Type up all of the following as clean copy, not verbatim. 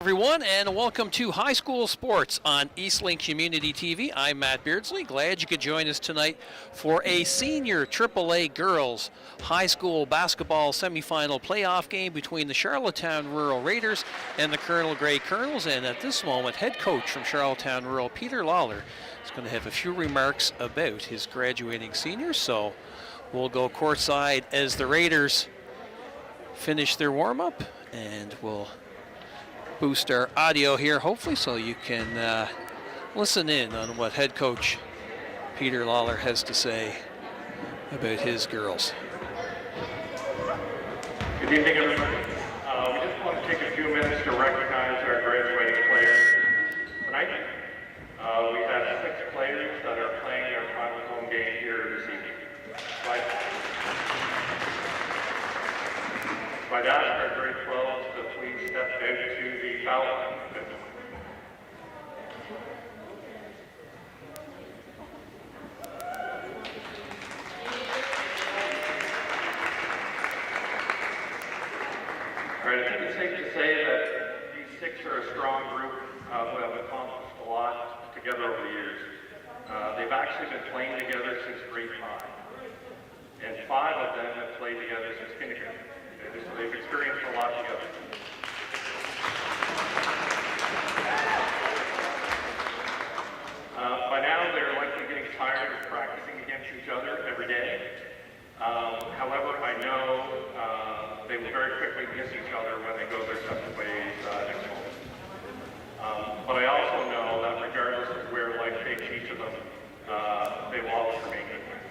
Everyone, and welcome to High School Sports on Eastlink Community TV. I'm Matt Beardsley. Glad you could join us tonight for a senior AAA girls high school basketball semifinal playoff game between the Charlottetown Rural Raiders and the Colonel Grey Colonels. And at this moment, head coach from Charlottetown Rural, Peter Lawler, is going to have a few remarks about his graduating seniors. So we'll go courtside as the Raiders finish their warm-up, and we'll boost our audio here, hopefully, so you can listen in on what head coach Peter Lawler has to say about his girls. Good evening, everybody. We just want to take a few minutes to recognize our graduating players tonight. We have 6 players that are playing their final home game here this evening. So I'd ask our grade 12s to please step out to the foul line. All right, I think it's safe to say that these 6 are a strong group who have accomplished a lot together over the years. They've actually been playing together since grade 5, and 5 of them have played together since kindergarten. So they've experienced a lot together. By now, they're likely getting tired of practicing against each other every day. However, I know they will very quickly miss each other when they go their separate ways next home. But I also know that regardless of where life takes each of them, they will always remain good friends.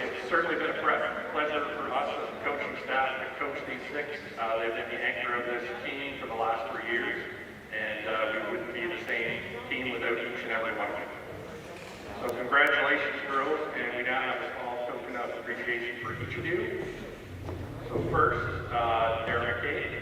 It's certainly been a pleasure for us as the coaching staff to coach these 6. They've been the anchor of this team for the last 3 years, and we wouldn't be the same team without each and every one of them. So congratulations, girls, and we now have a small token of appreciation for each of you. So first, Darren McKay.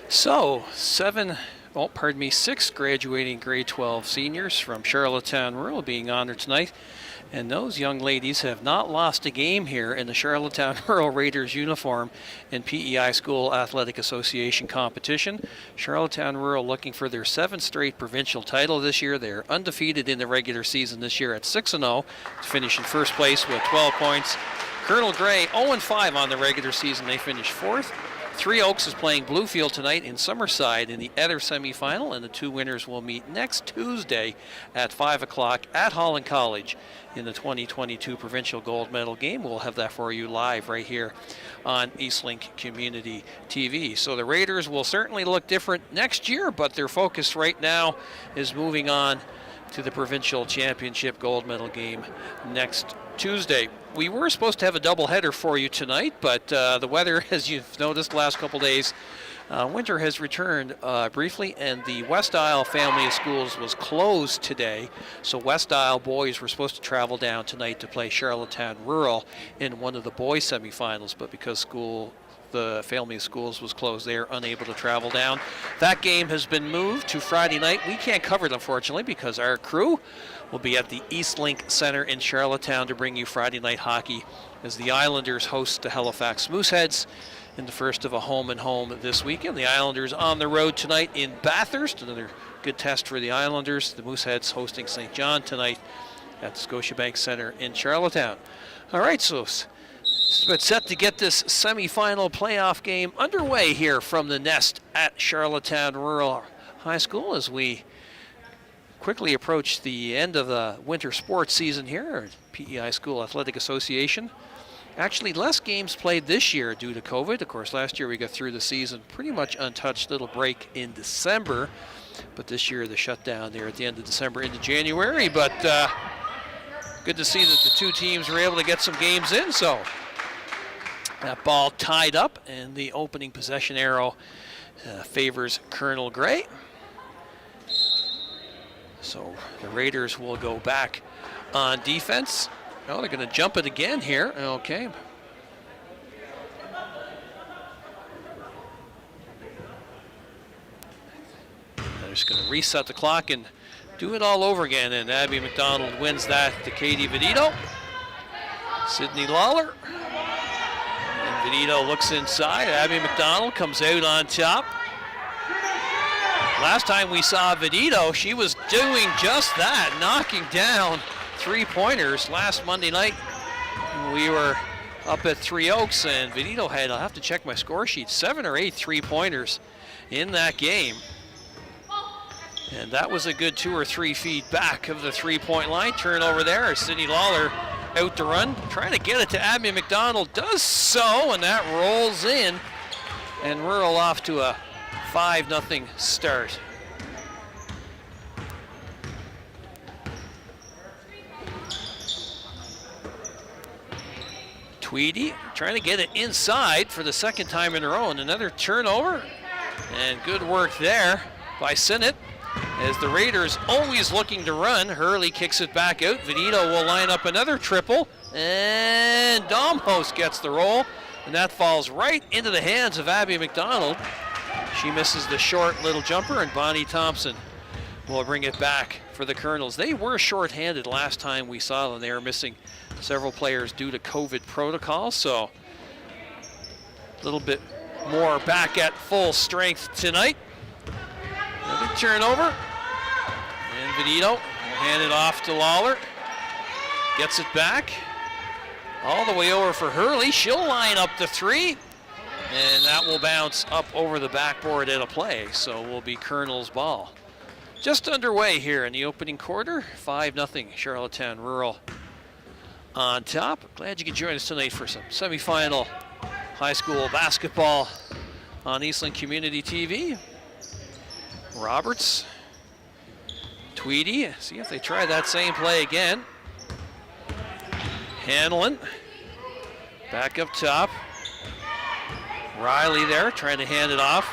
So, 6 graduating grade 12 seniors from Charlottetown Rural being honored tonight. And those young ladies have not lost a game here in the Charlottetown Rural Raiders uniform in PEI School Athletic Association competition. Charlottetown Rural looking for their 7th straight provincial title this year. They're undefeated in the regular season this year at 6-0 to finish in first place with 12 points. Colonel Grey 0-5 on the regular season. They finished 4th. Three Oaks is playing Bluefield tonight in Summerside in the other semifinal, and the two winners will meet next Tuesday at 5 o'clock at Holland College in the 2022 Provincial Gold Medal game. We'll have that for you live right here on Eastlink Community TV. So the Raiders will certainly look different next year, but their focus right now is moving on to the Provincial Championship Gold Medal game next Tuesday. We were supposed to have a doubleheader for you tonight, but the weather, as you've noticed the last couple days, winter has returned briefly, and the West Isle Family of Schools was closed today. So West Isle boys were supposed to travel down tonight to play Charlottetown Rural in one of the boys semifinals, but because the Family of Schools was closed, they are unable to travel down. That game has been moved to Friday night. We can't cover it, unfortunately, because our crew will be at the Eastlink Center in Charlottetown to bring you Friday night hockey as the Islanders host the Halifax Mooseheads in the first of a home-and-home this weekend. The Islanders on the road tonight in Bathurst. Another good test for the Islanders. The Mooseheads hosting St. John tonight at the Scotiabank Center in Charlottetown. All right, so it's set to get this semifinal playoff game underway here from the Nest at Charlottetown Rural High School as we quickly approach the end of the winter sports season here at PEI School Athletic Association. Actually, less games played this year due to COVID. Of course, last year we got through the season pretty much untouched, little break in December. But this year, the shutdown there at the end of December into January. But good to see that the two teams were able to get some games in. So that ball tied up, and the opening possession arrow favors Colonel Gray. So the Raiders will go back on defense. Oh, they're going to jump it again here. Okay. They're just going to reset the clock and do it all over again. And Abby McDonald wins that to Katie Vedito. Sydney Lawler. And Vedito looks inside. Abby McDonald comes out on top. Last time we saw Vedito, she was doing just that, knocking down three-pointers. Last Monday night, we were up at Three Oaks, and Vedito had, I'll have to check my score sheet, 7 or 8 three-pointers in that game. And that was a good 2 or 3 feet back of the three-point line. Turnover there as Sydney Lawler out to run, trying to get it to Abby McDonald, does so, and that rolls in, and Rural off to a 5-0 start. Tweedy trying to get it inside for the second time in a row, and another turnover, and good work there by Sinnott as the Raiders always looking to run. Hurley kicks it back out. Vedito will line up another triple, and Domhos gets the roll, and that falls right into the hands of Abby McDonald. She misses the short little jumper, and Bonnie Thompson will bring it back for the Colonels. They were shorthanded last time we saw them. They were missing several players due to COVID protocol, so a little bit more back at full strength tonight. Another turnover, and Vedito will hand it off to Lawler. Gets it back, all the way over for Hurley. She'll line up the three, and that will bounce up over the backboard at a play, so will be Colonel's ball. Just underway here in the opening quarter, 5-0 Charlottetown Rural on top. Glad you could join us tonight for some semifinal high school basketball on Eastlink Community TV. Roberts, Tweedy, see if they try that same play again. Hanlon, back up top. Riley there, trying to hand it off.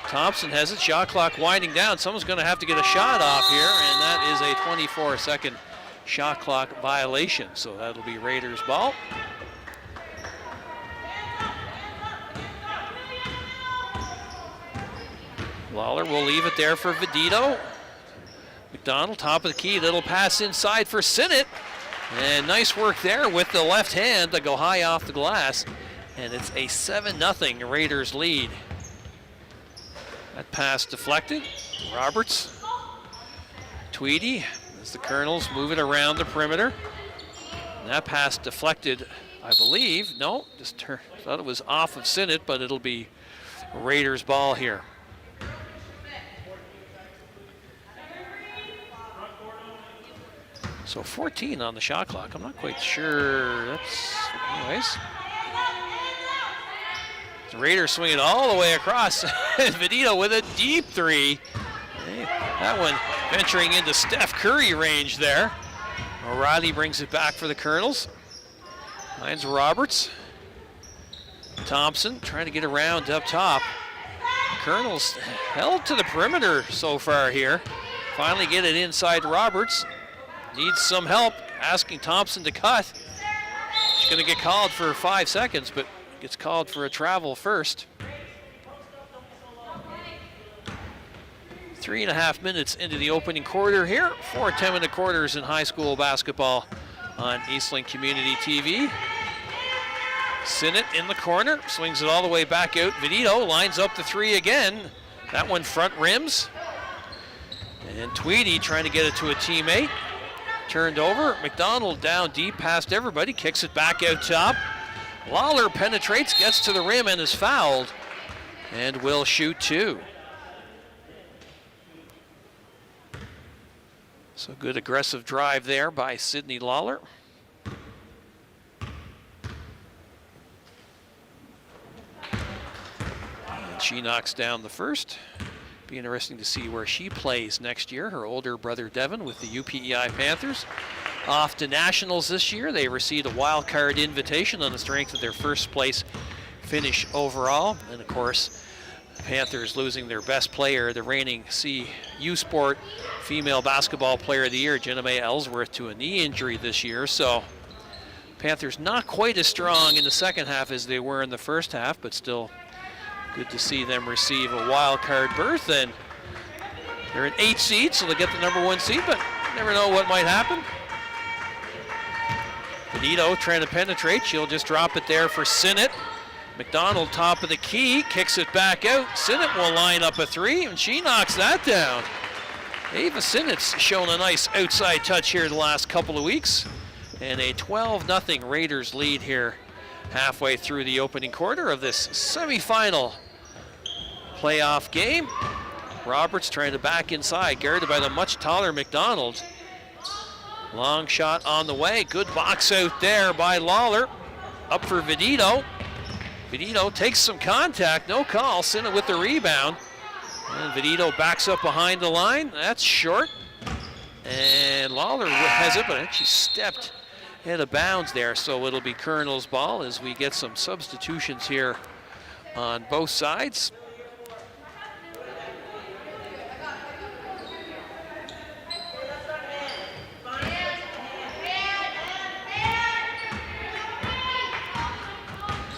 Thompson has it, shot clock winding down. Someone's going to have to get a shot off here, and that is a 24-second shot clock violation. So that'll be Raiders ball. Lawler will leave it there for Vedito. McDonald, top of the key, little pass inside for Sinnott. And nice work there with the left hand to go high off the glass. And it's a 7-0 Raiders lead. That pass deflected. Roberts. Tweedy as the Colonels move it around the perimeter. And that pass deflected, I believe. No, just thought it was off of Sinnott, but it'll be Raiders ball here. So 14 on the shot clock. I'm not quite sure. Anyways. The Raiders swing it all the way across. Vedito with a deep three. That one venturing into Steph Curry range there. O'Reilly brings it back for the Colonels. Finds Roberts. Thompson trying to get around up top. Colonels held to the perimeter so far here. Finally get it inside Roberts. Needs some help, asking Thompson to cut. She's going to get called for 5 seconds, but gets called for a travel first. 3.5 minutes into the opening quarter here. 4 10-minute quarters in high school basketball on Eastlink Community TV. Sinnott in the corner, swings it all the way back out. Vedito lines up the three again. That one front rims. And Tweedy trying to get it to a teammate. Turned over, McDonald down deep past everybody, kicks it back out top. Lawler penetrates, gets to the rim and is fouled, and will shoot two. So good aggressive drive there by Sydney Lawler. And she knocks down the first. Be interesting to see where she plays next year. Her older brother Devin with the UPEI Panthers. Off to Nationals this year. They received a wild card invitation on the strength of their first place finish overall. And of course, Panthers losing their best player, the reigning CU Sport Female Basketball Player of the Year, Jenna Mae Ellsworth, to a knee injury this year. So Panthers not quite as strong in the second half as they were in the first half, but still good to see them receive a wild card berth. And they're an 8 seed, so they get the #1 seed, but never know what might happen. Benito trying to penetrate. She'll just drop it there for Sinnott. McDonald top of the key, kicks it back out. Sinnott will line up a three, and she knocks that down. Ava Sinnott's shown a nice outside touch here the last couple of weeks. And a 12-0 Raiders lead here halfway through the opening quarter of this semifinal playoff game. Roberts trying to back inside, guarded by the much taller McDonald. Long shot on the way, good box out there by Lawler. Up for Vedito. Vedito takes some contact, no call. Sinnott with the rebound. And Vedito backs up behind the line. That's short. And Lawler has it, but she stepped out of bounds there. So it'll be Colonel's ball as we get some substitutions here on both sides.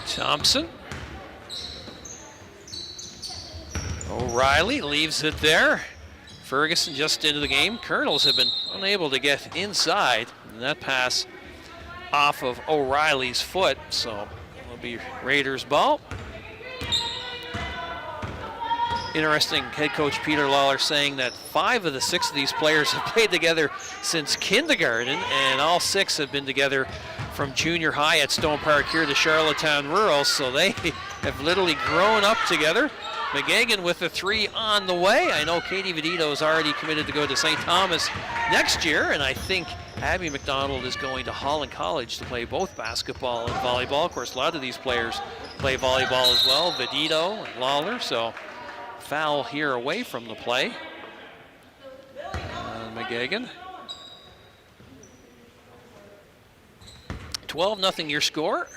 Thompson. O'Reilly leaves it there. Ferguson just into the game. Colonels have been unable to get inside. And that pass off of O'Reilly's foot. So it'll be Raiders ball. Interesting, head coach Peter Lawler saying that 5 of the 6 of these players have played together since kindergarten, and all 6 have been together from junior high at Stone Park here to Charlottetown Rural, so they have literally grown up together. McGagan with the 3 on the way. I know Katie Vedito is already committed to go to St. Thomas next year, and I think Abby McDonald is going to Holland College to play both basketball and volleyball. Of course, a lot of these players play volleyball as well, Vedito and Lawler, so foul here away from the play. McGagan. 12-0 your score.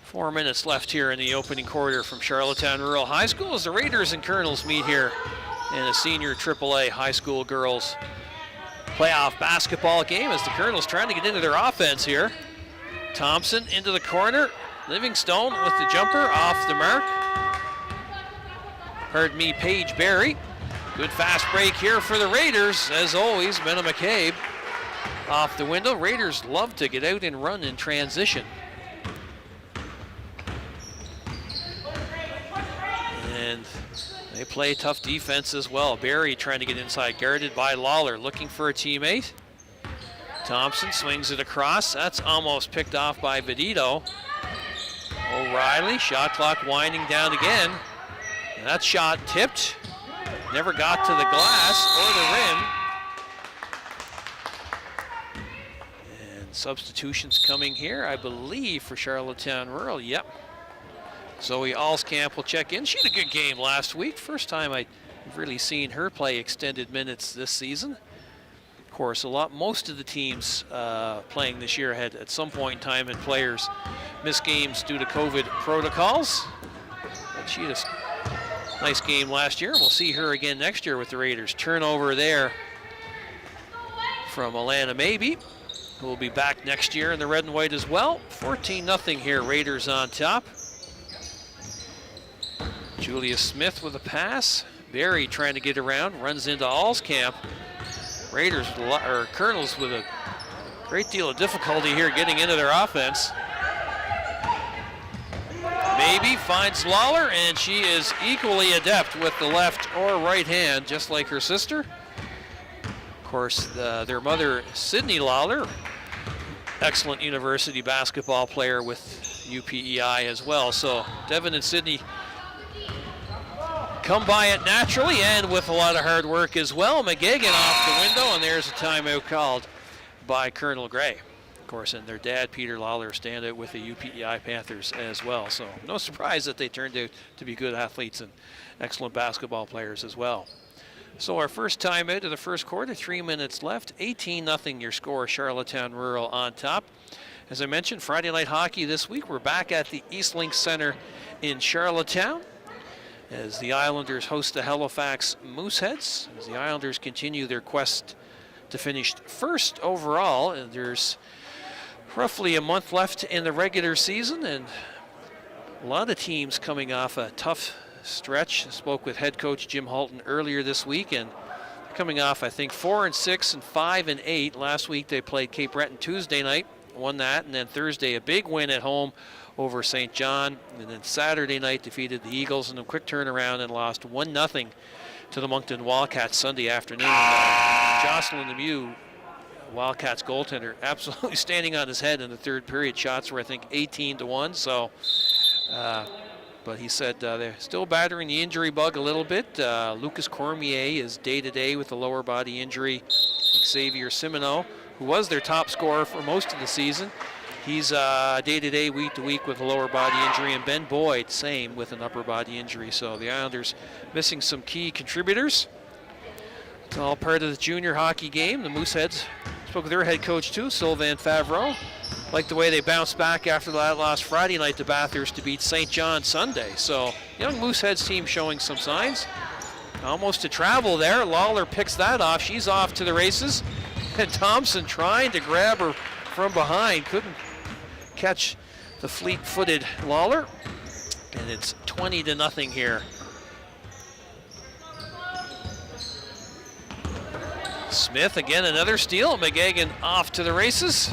4 minutes left here in the opening quarter from Charlottetown Rural High School as the Raiders and Colonels meet here in a senior AAA high school girls playoff basketball game as the Colonels trying to get into their offense here. Thompson into the corner. Livingstone with the jumper off the mark. Pardon me, Paige Berry. Good fast break here for the Raiders. As always, Menna McCabe off the window. Raiders love to get out and run in transition. And they play tough defense as well. Berry trying to get inside, guarded by Lawler, looking for a teammate. Thompson swings it across. That's almost picked off by Vedito. O'Reilly, shot clock winding down again. And that shot tipped, never got to the glass or the rim. And substitutions coming here, I believe, for Charlottetown Rural. Yep. Zoe Alskamp will check in. She had a good game last week. First time I've really seen her play extended minutes this season. Of course, most of the teams playing this year had at some point in time had players miss games due to COVID protocols. But she had a nice game last year. We'll see her again next year with the Raiders. Turnover there from Alana Maybe, who will be back next year in the red and white as well. 14-0 here, Raiders on top. Julia Smith with a pass. Barry trying to get around, runs into Alskamp. Raiders, or Colonels, with a great deal of difficulty here getting into their offense. Maybe finds Lawler, and she is equally adept with the left or right hand, just like her sister. Of course, their mother, Sydney Lawler, excellent university basketball player with UPEI as well. So Devin and Sydney come by it naturally and with a lot of hard work as well. McGeoghan off the window, and there's a timeout called by Colonel Gray. Of course, and their dad, Peter Lawler, stand out with the UPEI Panthers as well. So no surprise that they turned out to be good athletes and excellent basketball players as well. So our first timeout of the first quarter, 3 minutes left. 18-0 your score, Charlottetown Rural on top. As I mentioned, Friday night hockey this week. We're back at the Eastlink Center in Charlottetown as the Islanders host the Halifax Mooseheads. As the Islanders continue their quest to finish first overall, and there's roughly a month left in the regular season, and a lot of teams coming off a tough stretch. I spoke with head coach Jim Halton earlier this week, and coming off, I think, 4-6 and 5-8. Last week they played Cape Breton Tuesday night, won that, and then Thursday a big win at home over St. John, and then Saturday night defeated the Eagles in a quick turnaround and lost 1-0 to the Moncton Wildcats Sunday afternoon. Jocelyn Lemieux, Wildcats goaltender, absolutely standing on his head in the third period. Shots were, I think, 18-1. So, but he said they're still battering the injury bug a little bit. Lucas Cormier is day-to-day with a lower body injury. Xavier Simoneau, who was their top scorer for most of the season, he's day-to-day, week-to-week with a lower body injury, and Ben Boyd, same with an upper body injury. So the Islanders missing some key contributors. It's all part of the junior hockey game. The Mooseheads, spoke with their head coach too, Sylvain Favreau. Like the way they bounced back after that last Friday night to Bathurst to beat St. John Sunday. So young Mooseheads team showing some signs. Almost to travel there. Lawler picks that off. She's off to the races. And Thompson trying to grab her from behind. Couldn't catch the fleet-footed Lawler. And it's 20-0 here. Smith, again, another steal. McGeoghan off to the races.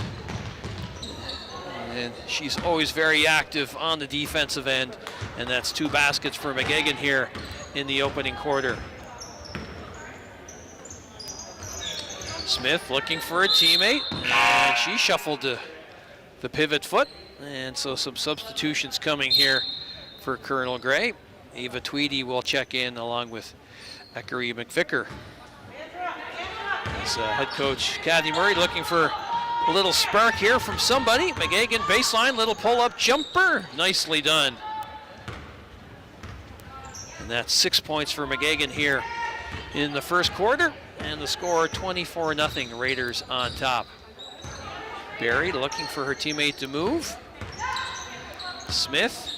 And she's always very active on the defensive end. And that's 2 baskets for McGeoghan here in the opening quarter. Smith looking for a teammate, and she shuffled to the pivot foot. And so some substitutions coming here for Colonel Gray. Eva Tweedy will check in along with Ekarie McVicker. As head coach Kathy Murray looking for a little spark here from somebody. McGeoghan baseline, little pull-up jumper, nicely done. And that's 6 points for McGeoghan here in the first quarter, and the score 24-0, Raiders on top. Barry looking for her teammate to move. Smith,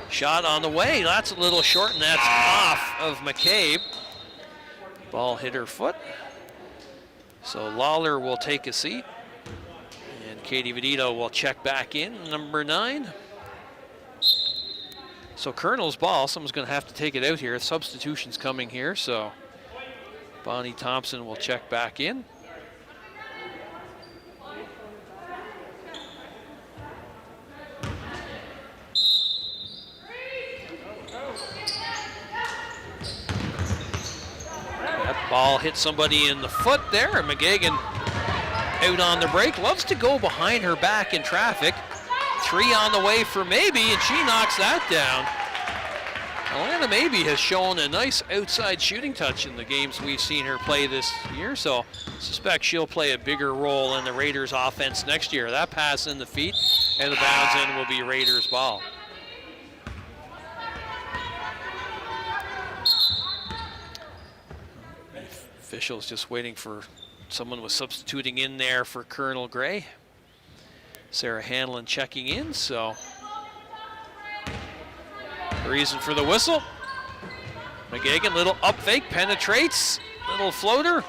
shot on the way, that's a little short, and that's off of McCabe. Ball hit her foot. So Lawler will take a seat, and Katie Vedito will check back in, number 9. So Colonel's ball, someone's going to have to take it out here. Substitutions coming here, so Bonnie Thompson will check back in. That ball hit somebody in the foot there, and McGeoghan out on the break. Loves to go behind her back in traffic. 3 on the way for Maybe, and she knocks that down. Alana Maybe has shown a nice outside shooting touch in the games we've seen her play this year, so I suspect she'll play a bigger role in the Raiders offense next year. That pass in the feet and the bounds in will be Raiders ball. Officials just waiting for someone was substituting in there for Colonel Gray. Sarah Hanlon checking in, so the reason for the whistle. McGagan, little up fake, penetrates, little floater.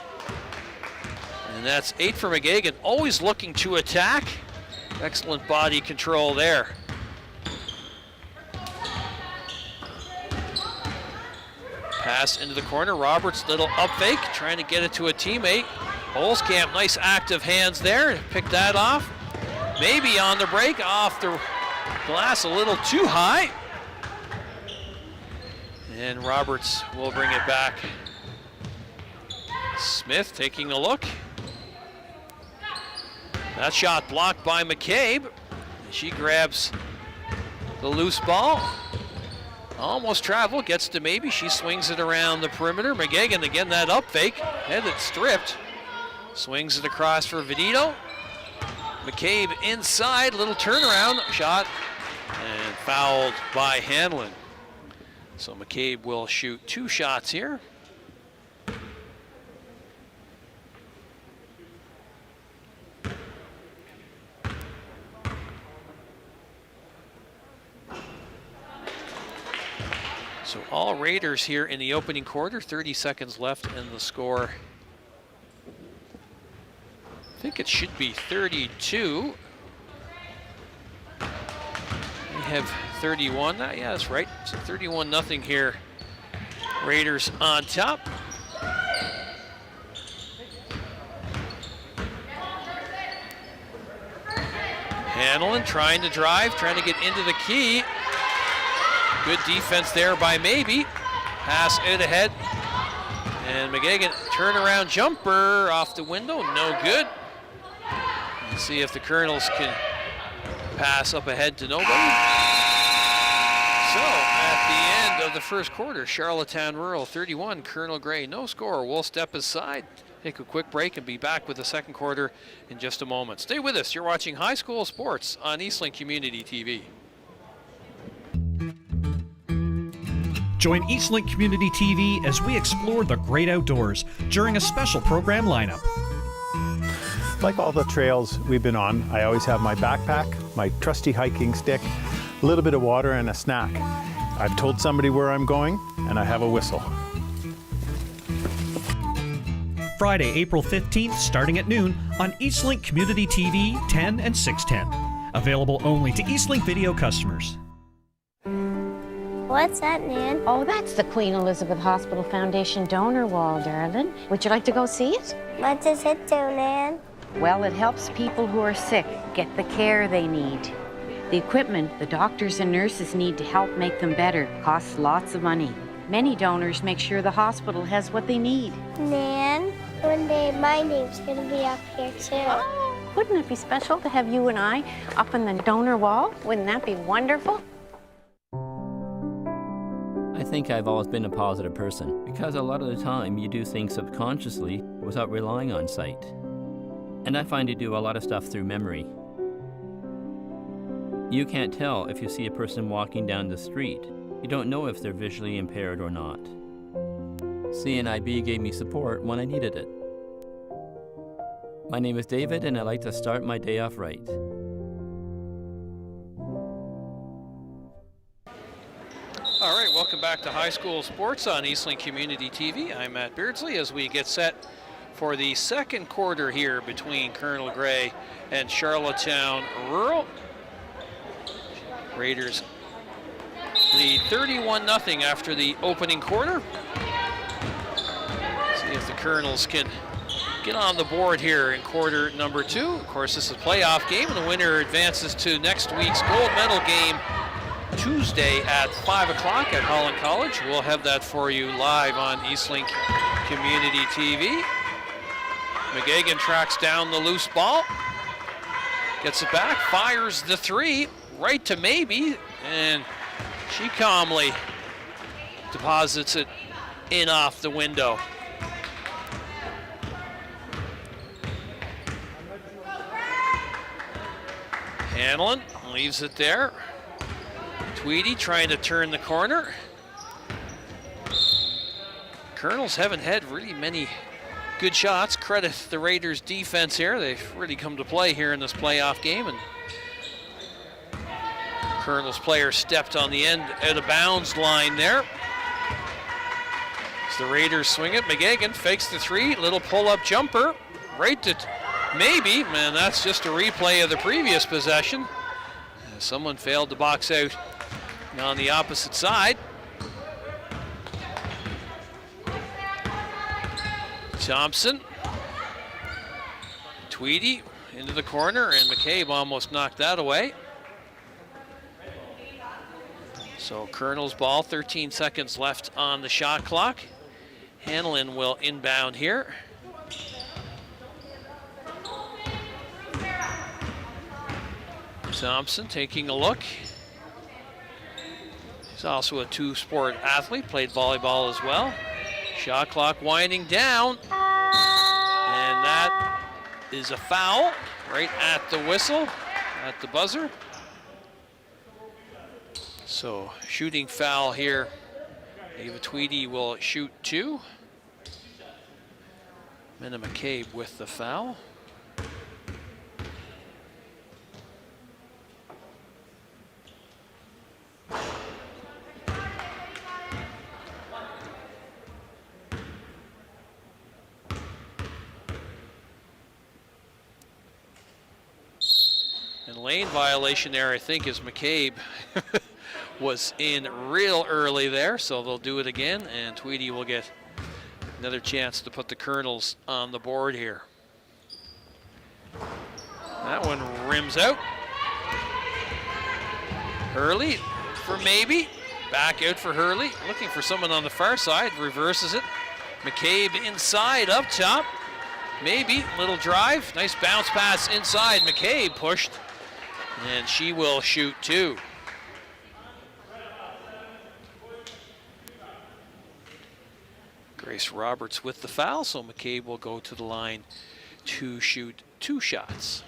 And that's 8 for McGagan, always looking to attack. Excellent body control there. Pass into the corner, Roberts, little up fake, trying to get it to a teammate. Holzkamp, nice active hands there, pick that off. Maybe on the break, off the glass a little too high. And Roberts will bring it back. Smith taking a look. That shot blocked by McCabe. She grabs the loose ball. Almost travel, gets to Maybe. She swings it around the perimeter. McGagan again, that up fake, headed stripped. Swings it across for Venito. McCabe inside, little turnaround shot, and fouled by Hanlon. So McCabe will shoot 2 shots here. So all Raiders here in the opening quarter, 30 seconds left in the score. I think it should be 32. We have 31, yeah, that's right. So 31-0 here. Raiders on top. Hanlon trying to drive, trying to get into the key. Good defense there by Maybe. Pass out ahead. And McGagan, turnaround jumper off the window, no good. Let's see if the Colonels can pass up ahead to nobody. So at the end of the first quarter, Charlottetown Rural 31, Colonel Gray no score. We'll step aside, take a quick break, and be back with the second quarter in just a moment. Stay with us. You're watching High School Sports on Eastlink Community TV. Join Eastlink Community TV as we explore the great outdoors during a special program lineup. Like all the trails we've been on, I always have my backpack, my trusty hiking stick, a little bit of water, and a snack. I've told somebody where I'm going, and I have a whistle. Friday, April 15th, starting at noon on Eastlink Community TV 10 and 610. Available only to Eastlink Video customers. What's that, Nan? Oh, that's the Queen Elizabeth Hospital Foundation donor wall, darling. Would you like to go see it? What does it do, Nan? Well, it helps people who are sick get the care they need. The equipment the doctors and nurses need to help make them better costs lots of money. Many donors make sure the hospital has what they need. Nan, one day my name's gonna be up here too. Oh, wouldn't it be special to have you and I up on the donor wall? Wouldn't that be wonderful? I think I've always been a positive person because a lot of the time you do things subconsciously without relying on sight. And I find you do a lot of stuff through memory. You can't tell if you see a person walking down the street. You don't know if they're visually impaired or not. CNIB gave me support when I needed it. My name is David and I like to start my day off right. All right, welcome back to High School Sports on Eastlink Community TV. I'm Matt Beardsley as we get set for the second quarter here between Colonel Gray and Charlottetown Rural. Raiders lead 31-0 after the opening quarter. See if the Colonels can get on the board here in quarter number 2. Of course, this is a playoff game, and the winner advances to next week's gold medal game Tuesday at 5 o'clock at Holland College. We'll have that for you live on Eastlink Community TV. McGagan tracks down the loose ball, gets it back, fires the 3 right to Maybe, and she calmly deposits it in off the window. Hanlon leaves it there. Tweedy trying to turn the corner. Colonels haven't had really many good shots. Credit the Raiders defense here. They've really come to play here in this playoff game, and Colonels player stepped on the end out of bounds line there. As the Raiders swing it, McGagan fakes the three, little pull-up jumper, right to maybe, man, that's just a replay of the previous possession. Someone failed to box out on the opposite side. Thompson, Tweedy into the corner, and McCabe almost knocked that away. So Colonel's ball, 13 seconds left on the shot clock. Hanlon will inbound here. Thompson taking a look. He's also a two-sport athlete, played volleyball as well. Shot clock winding down, and that is a foul right at the whistle, at the buzzer. So shooting foul here. Ava Tweedy will shoot two. Minna McCabe with the foul. And lane violation there, I think, is McCabe was in real early there, so they'll do it again, and Tweedy will get another chance to put the Colonels on the board here. That one rims out. Hurley for maybe. Back out for Hurley. Looking for someone on the far side. Reverses it. McCabe inside up top. Maybe. Little drive. Nice bounce pass inside. McCabe pushed. And she will shoot two. Grace Roberts with the foul, so McCabe will go to the line to shoot two shots.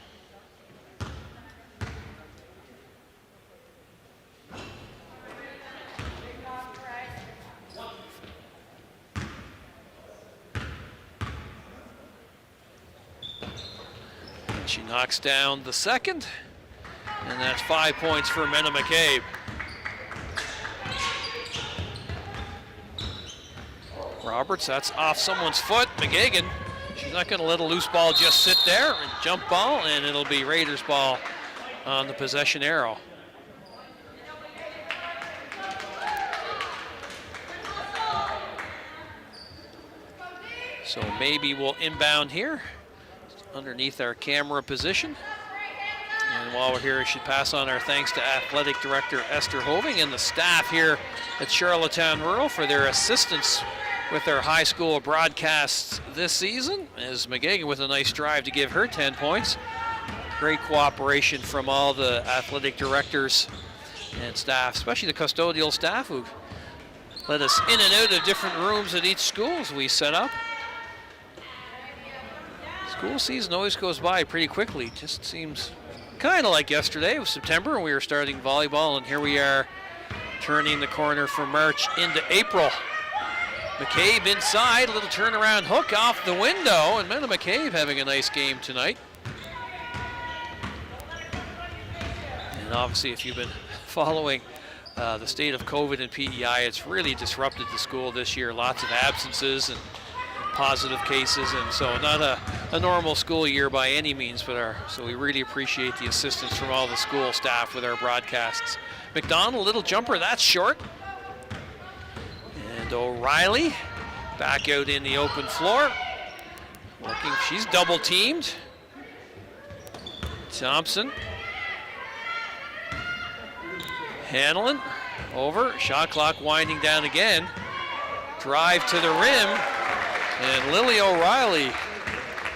And she knocks down the second, and that's 5 points for Minna McCabe. Roberts, that's off someone's foot. McGagan, she's not going to let a loose ball just sit there. Jump ball, and it'll be Raiders ball on the possession arrow. So maybe we'll inbound here underneath our camera position. And while we're here, I should pass on our thanks to Athletic Director Esther Hoving and the staff here at Charlottetown Rural for their assistance with their high school broadcasts this season, as McGagan with a nice drive to give her 10 points. Great cooperation from all the athletic directors and staff, especially the custodial staff who let us in and out of different rooms at each school as we set up. School season always goes by pretty quickly. Just seems kind of like yesterday. It was September and we were starting volleyball, and here we are turning the corner from March into April. McCabe inside, a little turnaround hook off the window, and Minna McCabe having a nice game tonight. And obviously, if you've been following the state of COVID and PEI, it's really disrupted the school this year. Lots of absences and positive cases, and so not a normal school year by any means, but so we really appreciate the assistance from all the school staff with our broadcasts. McDonald, little jumper, that's short. And O'Reilly back out in the open floor. Looking, she's double teamed. Thompson. Hanlon over, shot clock winding down again. Drive to the rim, and Lily O'Reilly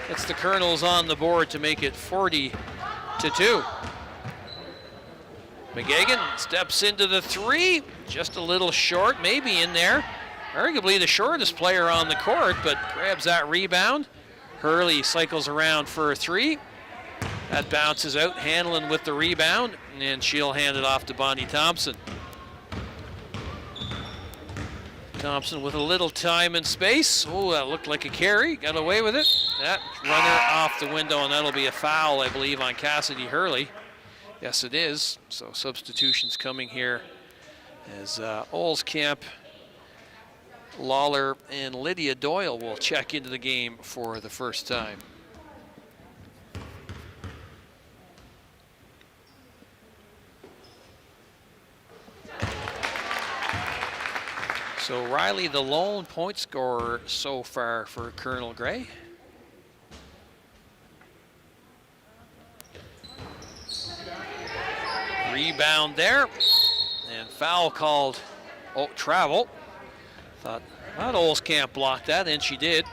gets the Colonels on the board to make it 40-2. McGagan steps into the three, just a little short, maybe in there. Arguably the shortest player on the court, but grabs that rebound. Hurley cycles around for a three. That bounces out, Hanlon with the rebound, and she'll hand it off to Bonnie Thompson. Thompson with a little time and space. Oh, that looked like a carry, got away with it. That runner off the window, and that'll be a foul, I believe, on Cassidy Hurley. Yes, it is. So substitutions coming here as Olskamp, Lawler, and Lydia Doyle will check into the game for the first time. So Riley, the lone point scorer so far for Colonel Gray. Rebound there, and foul called. Oh, travel. Thought Olskamp blocked that, and she did.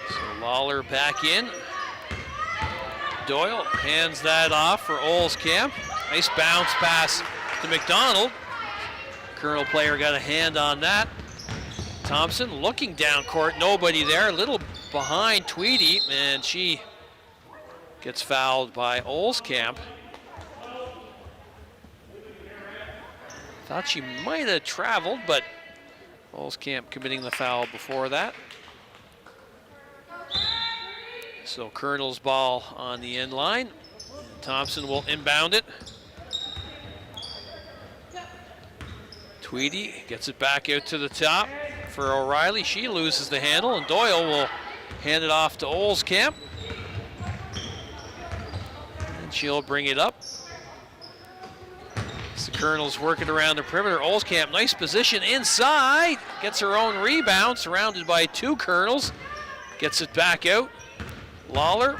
So Lawler back in. Doyle hands that off for Olskamp. Nice bounce pass to McDonald. Colonel player got a hand on that. Thompson looking down court, nobody there, a little behind Tweedy, and she gets fouled by Olskamp. Thought she might have traveled, but Olskamp committing the foul before that. So Colonel's ball on the end line. Thompson will inbound it. Tweedy gets it back out to the top for O'Reilly. She loses the handle, and Doyle will hand it off to Olskamp. And she'll bring it up. As the Colonel's working around the perimeter. Olskamp, nice position inside. Gets her own rebound, surrounded by two Colonels. Gets it back out. Lawler,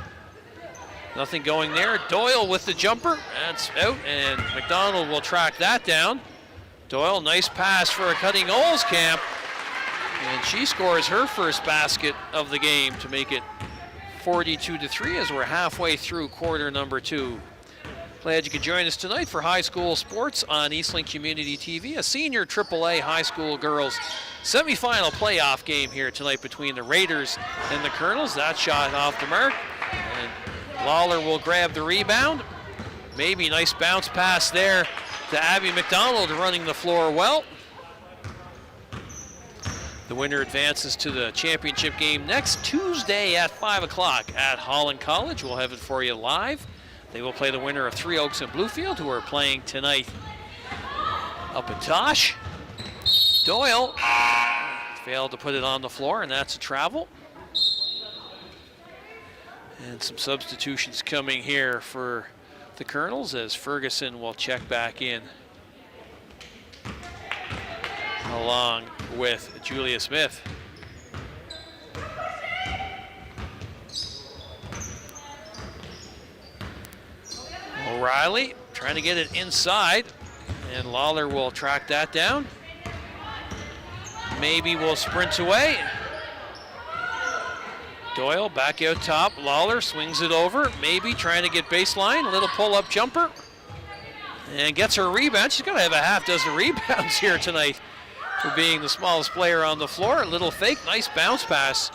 nothing going there. Doyle with the jumper. That's out, and McDonald will track that down. Doyle, nice pass for a cutting Olskamp, and she scores her first basket of the game to make it 42-3 as we're halfway through quarter number 2. Glad you could join us tonight for high school sports on Eastlink Community TV, a senior AAA high school girls semifinal playoff game here tonight between the Raiders and the Colonels. That shot off the mark, and Lawler will grab the rebound. Maybe nice bounce pass there to Abby McDonald, running the floor well. The winner advances to the championship game next Tuesday at 5 o'clock at Holland College. We'll have it for you live. They will play the winner of Three Oaks and Bluefield, who are playing tonight up at Tosh. Doyle failed to put it on the floor, and that's a travel. And some substitutions coming here for the Colonels as Ferguson will check back in along with Julia Smith. O'Reilly trying to get it inside, and Lawler will track that down. Maybe will sprint away. Doyle back out top. Lawler swings it over. Maybe trying to get baseline. Little pull-up jumper. And gets her rebound. She's going to have a half dozen rebounds here tonight for being the smallest player on the floor. A little fake. Nice bounce pass.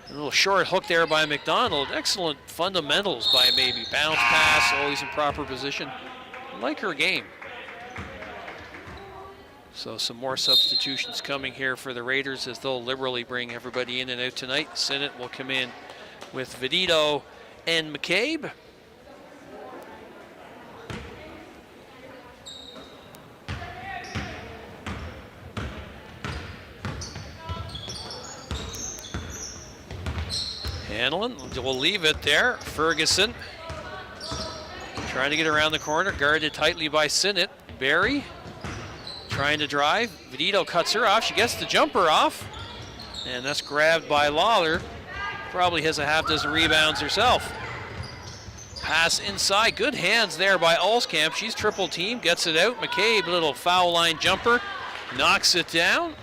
A little short hook there by McDonald. Excellent fundamentals by Maybe. Bounce pass, always in proper position. I like her game. So some more substitutions coming here for the Raiders as they'll liberally bring everybody in and out tonight. Sinnott will come in with Vedito and McCabe. Hanlon will leave it there. Ferguson trying to get around the corner, guarded tightly by Sinnott. Barry trying to drive. Vedito cuts her off. She gets the jumper off, and that's grabbed by Lawler. Probably has a half dozen rebounds herself. Pass inside. Good hands there by Olskamp. She's triple team. Gets it out. McCabe, little foul line jumper. Knocks it down.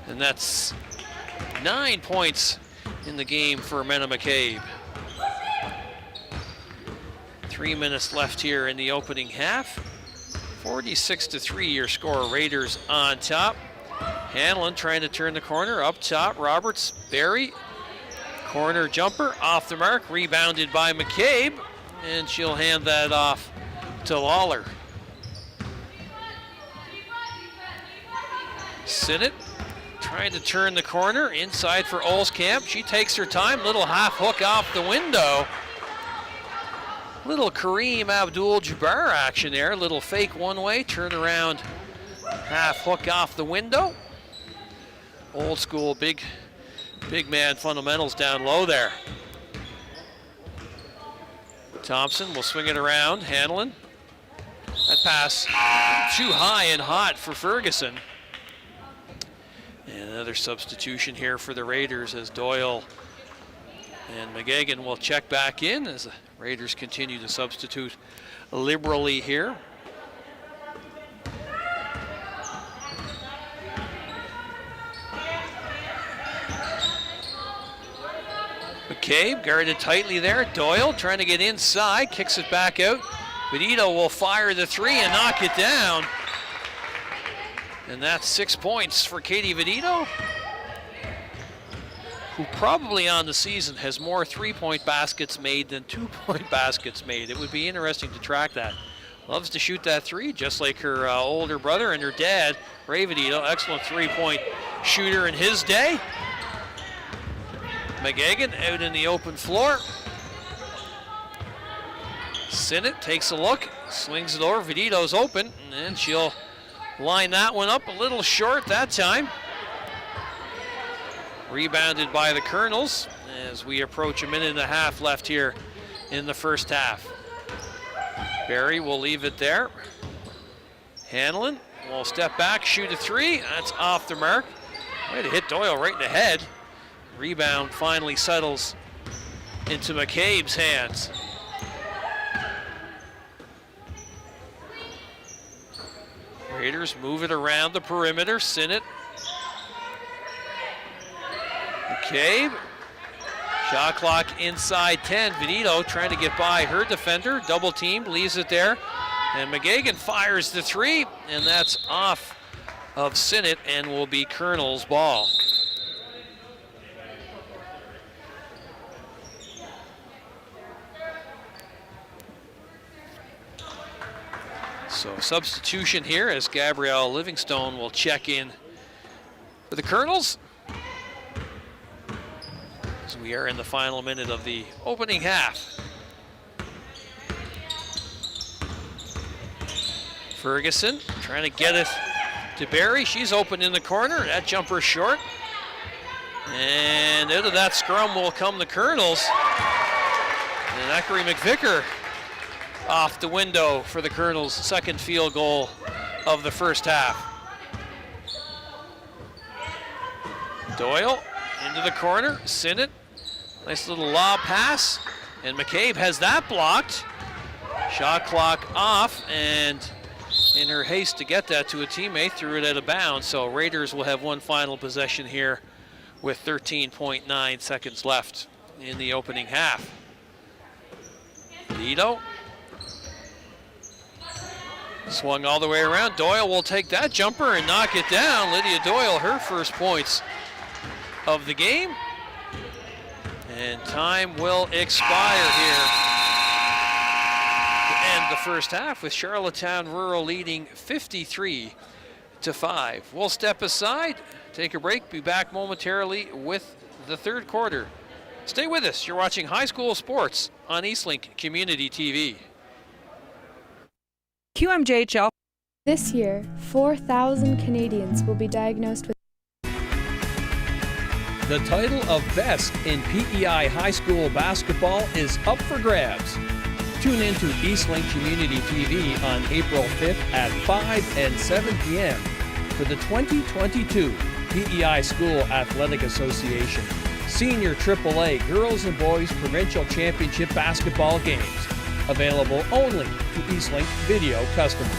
And that's 9 points in the game for Mena McCabe. 3 minutes left here in the opening half. 46-3 your score, Raiders on top. Hanlon trying to turn the corner, up top, Roberts, Barry. Corner jumper, off the mark, rebounded by McCabe, and she'll hand that off to Lawler. Sinnott trying to turn the corner, inside for Olskamp. She takes her time, little half hook off the window. Little Kareem Abdul-Jabbar action there, little fake one way, turn around, half hook off the window. Old school big man fundamentals down low there. Thompson will swing it around, Hanlon. That pass too high and hot for Ferguson. And another substitution here for the Raiders as Doyle and McGagan will check back in as the Raiders continue to substitute liberally here. McCabe guarded tightly there. Doyle trying to get inside, kicks it back out. Benito will fire the three and knock it down. And that's 6 points for Katie Benito, who probably on the season has more three-point baskets made than two-point baskets made. It would be interesting to track that. Loves to shoot that three, just like her older brother and her dad, Ray Benito. Excellent three-point shooter in his day. McGagan out in the open floor. Sinnott takes a look, slings it over. Benito's open, and she'll line that one up a little short that time. Rebounded by the Colonels as we approach a minute and a half left here in the first half. Barry will leave it there. Hanlon will step back, shoot a three. That's off the mark. Way to hit Doyle right in the head. Rebound finally settles into McCabe's hands. Raiders move it around the perimeter. Sinnott. McCabe. Shot clock inside 10. Benito trying to get by her defender. Double teamed, leaves it there. And McGagan fires the three, and that's off of Sinnott and will be Colonel's ball. So substitution here as Gabrielle Livingstone will check in for the Colonels. As we are in the final minute of the opening half. Ferguson trying to get it to Barry. She's open in the corner. That jumper short. And out of that scrum will come the Colonels. And Zachary McVicker off the window for the Colonels' second field goal of the first half. Doyle into the corner, Sinnott, nice little lob pass, and McCabe has that blocked. Shot clock off, and in her haste to get that to a teammate, threw it out of bounds. So Raiders will have one final possession here with 13.9 seconds left in the opening half. Benito swung all the way around. Doyle will take that jumper and knock it down. Lydia Doyle, her first points of the game. And time will expire here to end the first half with Charlottetown Rural leading 53-5. We'll step aside, take a break, be back momentarily with the third quarter. Stay with us. You're watching High School Sports on Eastlink Community TV. QMJHL. This year, 4,000 Canadians will be diagnosed with The title of Best in PEI High School Basketball is up for grabs. Tune in to Eastlink Community TV on April 5th at 5 and 7 p.m. for the 2022 PEI School Athletic Association Senior AAA Girls and Boys Provincial Championship Basketball Games. Available only to Eastlink video customers.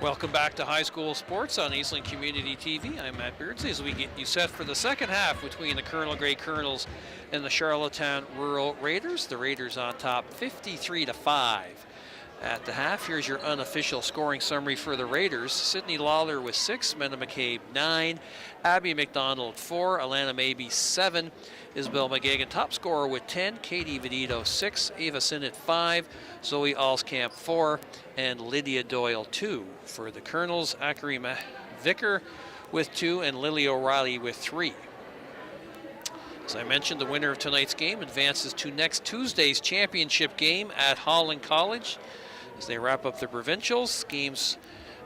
Welcome back to High School Sports on Eastland Community TV. I'm Matt Beardsley as we get you set for the second half between the Colonel Grey Colonels and the Charlottetown Rural Raiders. The Raiders on top 53-5 at the half. Here's your unofficial scoring summary for the Raiders. Sydney Lawler with 6, Mena McCabe 9, Abby McDonald 4, Alana Mabey 7, Isabel McGagan top scorer with 10, Katie Vedito 6, Ava Sinnott 5, Zoe Alskamp 4, and Lydia Doyle 2. For the Colonels, Akarima Vicker with 2 and Lily O'Reilly with 3. As I mentioned, the winner of tonight's game advances to next Tuesday's championship game at Holland College as they wrap up the Provincials. Games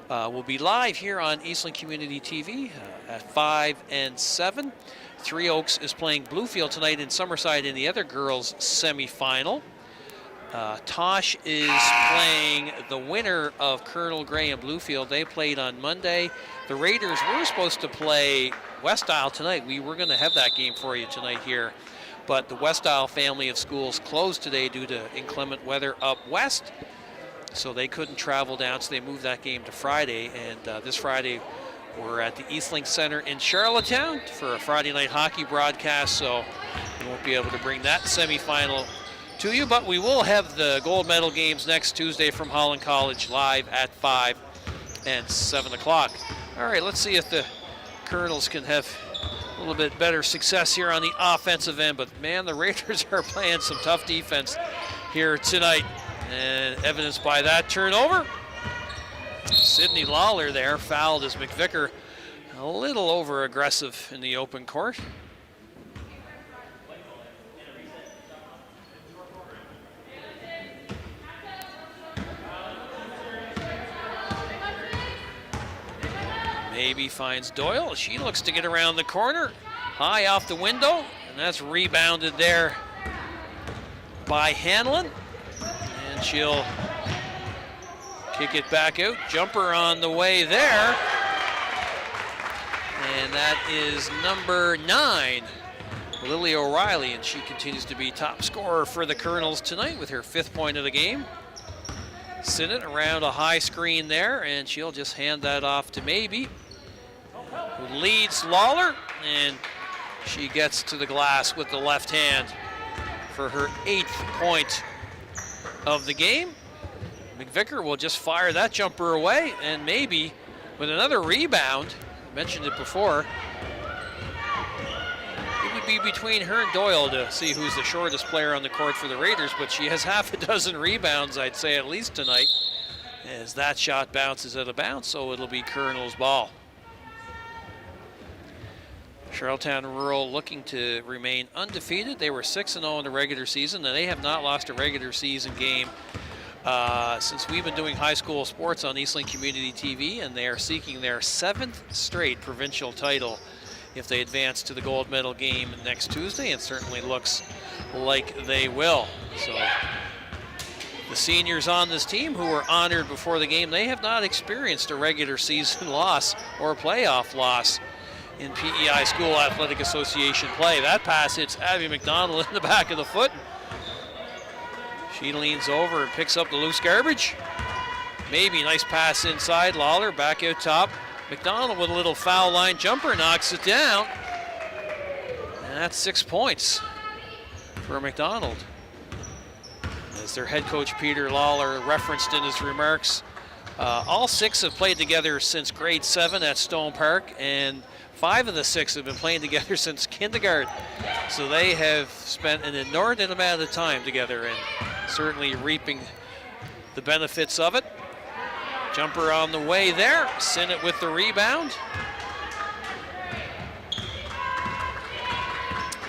will be live here on Eastland Community TV at 5 and 7. Three Oaks is playing Bluefield tonight in Summerside in the other girls' semifinal. Tosh is playing the winner of Colonel Grey and Bluefield. They played on Monday. The Raiders were supposed to play West Isle tonight. We were going to have that game for you tonight here, but the West Isle family of schools closed today due to inclement weather up west, so they couldn't travel down, so they moved that game to Friday. And this Friday we're at the Eastlink Center in Charlottetown for a Friday night hockey broadcast, so we won't be able to bring that semifinal to you, but we will have the gold medal games next Tuesday from Holland College live at 5 and 7 o'clock. All right, let's see if the Colonels can have a little bit better success here on the offensive end, but man, the Raiders are playing some tough defense here tonight, and evidenced by that turnover. Sydney Lawler there fouled as McVicker a little over aggressive in the open court. Maybe finds Doyle. She looks to get around the corner, high off the window, and that's rebounded there by Hanlon. And she'll kick it back out. Jumper on the way there. And that is number 9, Lily O'Reilly, and she continues to be top scorer for the Colonels tonight with her 5th point of the game. Sinnott around a high screen there, and she'll just hand that off to Mabey, who leads Lawler, and she gets to the glass with the left hand for her 8th point of the game. McVicker will just fire that jumper away, and Mabey with another rebound. I mentioned it before. It would be between her and Doyle to see who's the shortest player on the court for the Raiders, but she has half a dozen rebounds, I'd say, at least tonight, as that shot bounces out of bounds, so it'll be Colonel's ball. Charlottetown Rural looking to remain undefeated. They were 6-0 in the regular season, and they have not lost a regular season game since we've been doing high school sports on Eastlink Community TV, and they are seeking their 7th straight provincial title if they advance to the gold medal game next Tuesday. It certainly looks like they will. So the seniors on this team who were honored before the game, they have not experienced a regular season loss or a playoff loss in PEI School Athletic Association play. That pass hits Abby McDonald in the back of the foot. She leans over and picks up the loose garbage. Maybe nice pass inside. Lawler back out top. McDonald with a little foul line jumper knocks it down. And that's 6 points for McDonald. As their head coach Peter Lawler referenced in his remarks, all 6 have played together since grade 7 at Stone Park, and 5 of the 6 have been playing together since kindergarten. So they have spent an inordinate amount of time together and certainly reaping the benefits of it. Jumper on the way there. Sinnott with the rebound.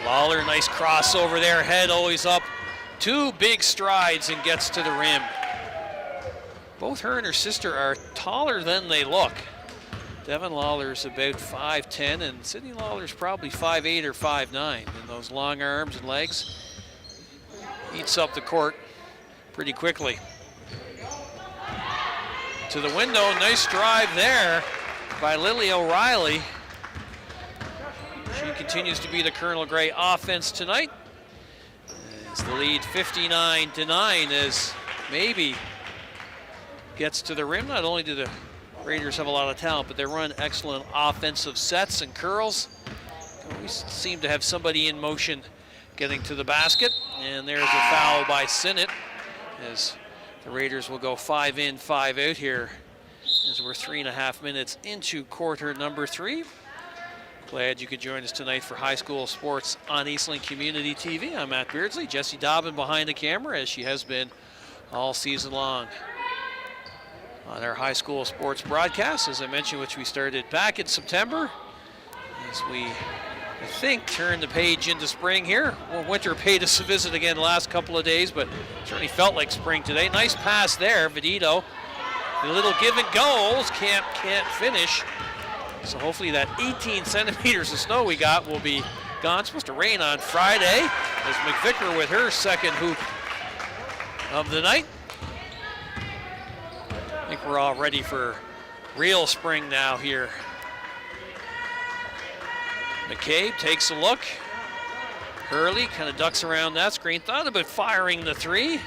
Lawler, nice crossover there. Head always up. 2 big strides and gets to the rim. Both her and her sister are taller than they look. Devin Lawler's about 5'10", and Sydney Lawler's probably 5'8" or 5'9", and those long arms and legs. Eats up the court pretty quickly. To the window, nice drive there by Lily O'Reilly. She continues to be the Colonel Grey offense tonight. As the lead 59-9 as Mabey gets to the rim. Not only do the Raiders have a lot of talent, but they run excellent offensive sets and curls. We seem to have somebody in motion getting to the basket, and there's a foul by Sinnott as the Raiders will go 5 in, 5 out here as we're 3.5 minutes into quarter number 3. Glad you could join us tonight for high school sports on Eastlink Community TV. I'm Matt Beardsley. Jessie Dobbin behind the camera, as she has been all season long on our high school sports broadcast, as I mentioned, which we started back in September, as we, I think, turn the page into spring here. Well, winter paid us a visit again the last couple of days, but certainly felt like spring today. Nice pass there, Vedito. A little give and go. Can't finish. So hopefully that 18 centimeters of snow we got will be gone. It's supposed to rain on Friday, as McVicker with her second hoop of the night. I think we're all ready for real spring now here. McCabe takes a look. Hurley kind of ducks around that screen. Thought about firing the 3.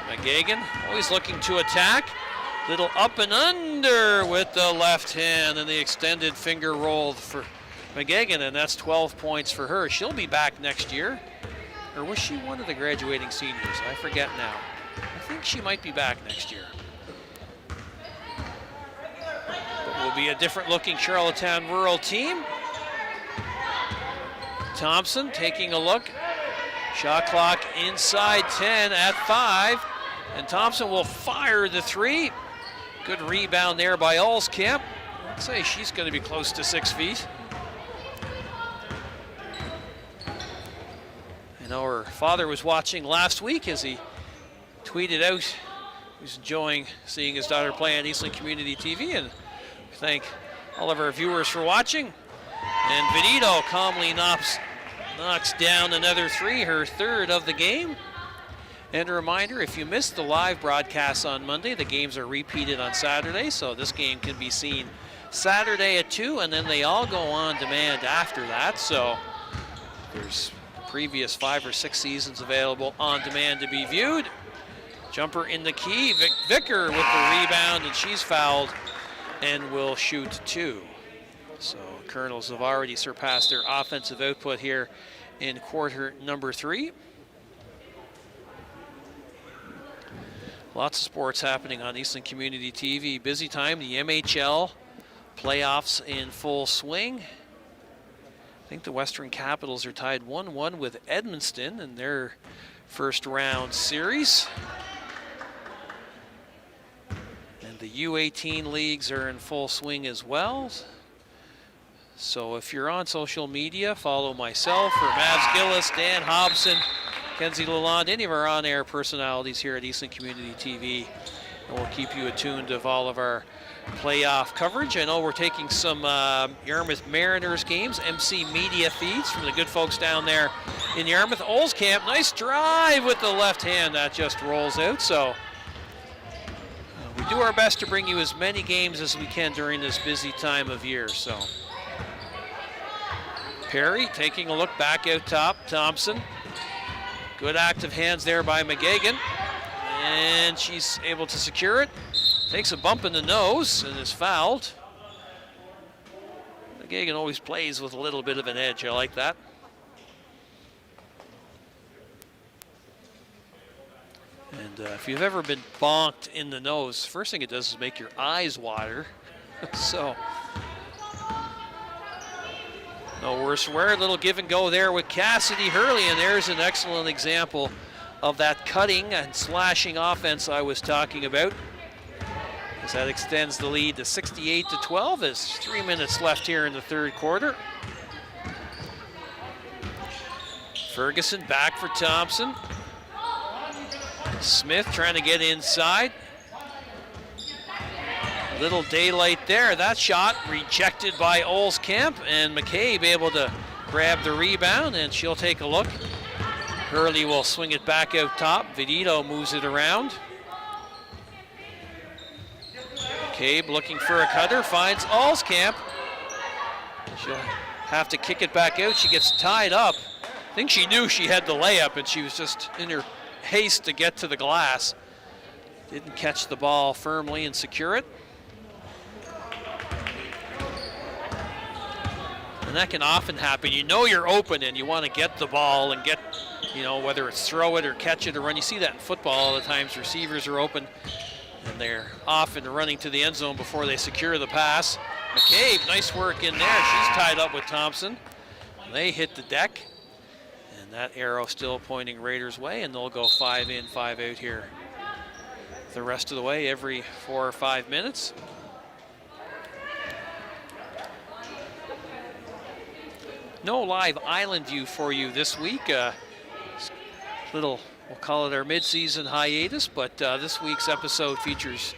McGagan always looking to attack. Little up and under with the left hand, and the extended finger rolled for McGagan, and that's 12 points for her. She'll be back next year. Or was she one of the graduating seniors? I forget now. I think she might be back next year. But will be a different looking Charlottetown rural team. Thompson taking a look. Shot clock inside 10 at 5. And Thompson will fire the 3. Good rebound there by Olskamp. I'd say she's going to be close to 6 feet. I know her father was watching last week as he tweeted out he was enjoying seeing his daughter play on Eastlink Community TV, and we thank all of our viewers for watching. And Vedito calmly knocks down another 3, her 3rd of the game. And a reminder, if you missed the live broadcast on Monday, the games are repeated on Saturday, so this game can be seen Saturday at 2, and then they all go on demand after that. So there's previous 5 or 6 seasons available on demand to be viewed. Jumper in the key, Vicker with the rebound, and she's fouled and will shoot 2. So Colonels have already surpassed their offensive output here in quarter number 3. Lots of sports happening on Eastlink Community TV. Busy time, the MHL playoffs in full swing. I think the Western Capitals are tied 1-1 with Edmundston in their first round series. And the U18 leagues are in full swing as well. So if you're on social media, follow myself or Mavs Gillis, Dan Hobson, Kenzie Lalonde, any of our on-air personalities here at Eastlink Community TV, and we'll keep you attuned of all of our playoff coverage. I know we're taking some Yarmouth Mariners games, MC Media feeds from the good folks down there in Yarmouth. Olskamp, nice drive with the left hand, that just rolls out. So we do our best to bring you as many games as we can during this busy time of year. So Perry taking a look back out top, Thompson. Good active hands there by McGagan, and she's able to secure it. Takes a bump in the nose and is fouled. McGagan always plays with a little bit of an edge. I like that. And if you've ever been bonked in the nose, first thing it does is make your eyes water. So no worse for wear. A little give and go there with Cassidy Hurley, and there's an excellent example of that cutting and slashing offense I was talking about, as that extends the lead to 68-12. There's 3 minutes left here in the 3rd quarter. Ferguson back for Thompson. Smith trying to get inside. Little daylight there. That shot rejected by Olskamp, and McCabe able to grab the rebound, and she'll take a look. Hurley will swing it back out top. Vedito moves it around. McCabe looking for a cutter, finds Olskamp. She'll have to kick it back out. She gets tied up. I think she knew she had the layup, and she was just in her haste to get to the glass. Didn't catch the ball firmly and secure it. And that can often happen. You know you're open and you want to get the ball and get, whether it's throw it or catch it or run. You see that in football all the times. Receivers are open and they're often running to the end zone before they secure the pass. McCabe, nice work in there. She's tied up with Thompson. They hit the deck. And that arrow still pointing Raiders' way, and they'll go 5 in, 5 out here the rest of the way every 4 or 5 minutes. No live island view for you this week. We'll call it our mid-season hiatus, but this week's episode features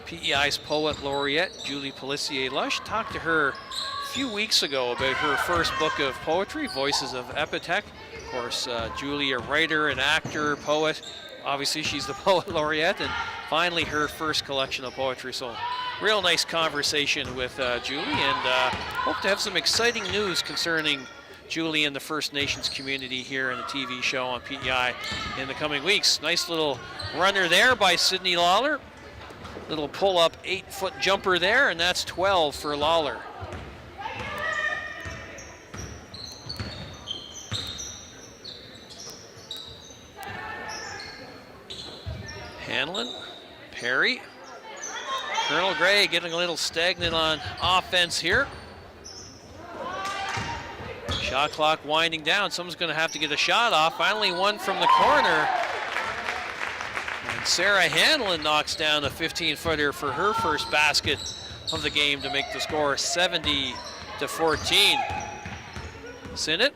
PEI's poet laureate, Julie Pelissier-Lush. Talked to her a few weeks ago about her first book of poetry, Voices of Epitech. Of course, Julie, a writer, an actor, poet. Obviously, she's the poet laureate, and finally her first collection of poetry. So, real nice conversation with Julie, and hope to have some exciting news concerning Julie and the First Nations community here in the TV show on PEI in the coming weeks. Nice little runner there by Sydney Lawler. Little pull-up 8-foot jumper there, and that's 12 for Lawler. Hanlon, Perry. Colonel Gray getting a little stagnant on offense here. Shot clock winding down. Someone's going to have to get a shot off. Finally one from the corner. And Sarah Hanlon knocks down a 15-footer for her first basket of the game to make the score 70-14. Sinnott,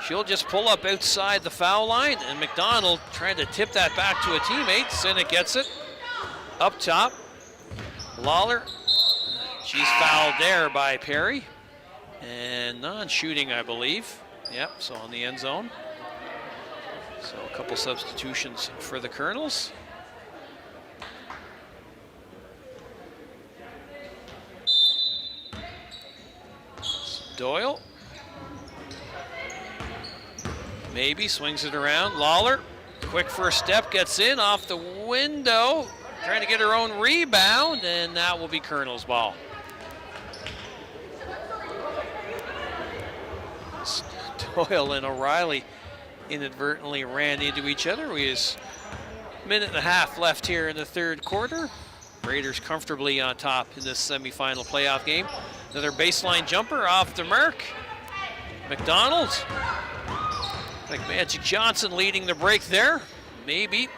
she'll just pull up outside the foul line, and McDonald trying to tip that back to a teammate. Sinnott gets it. Up top, Lawler. She's fouled there by Perry. And non-shooting, I believe. Yep, so on the end zone. So a couple substitutions for the Colonels. Doyle. Maybe swings it around. Lawler, quick first step, gets in off the window. Trying to get her own rebound, and that will be Colonel's ball. Doyle and O'Reilly inadvertently ran into each other. We have a minute and a half left here in the third quarter. Raiders comfortably on top in this semifinal playoff game. Another baseline jumper off the mark. McDonald. Like Magic Johnson leading the break there. Maybe.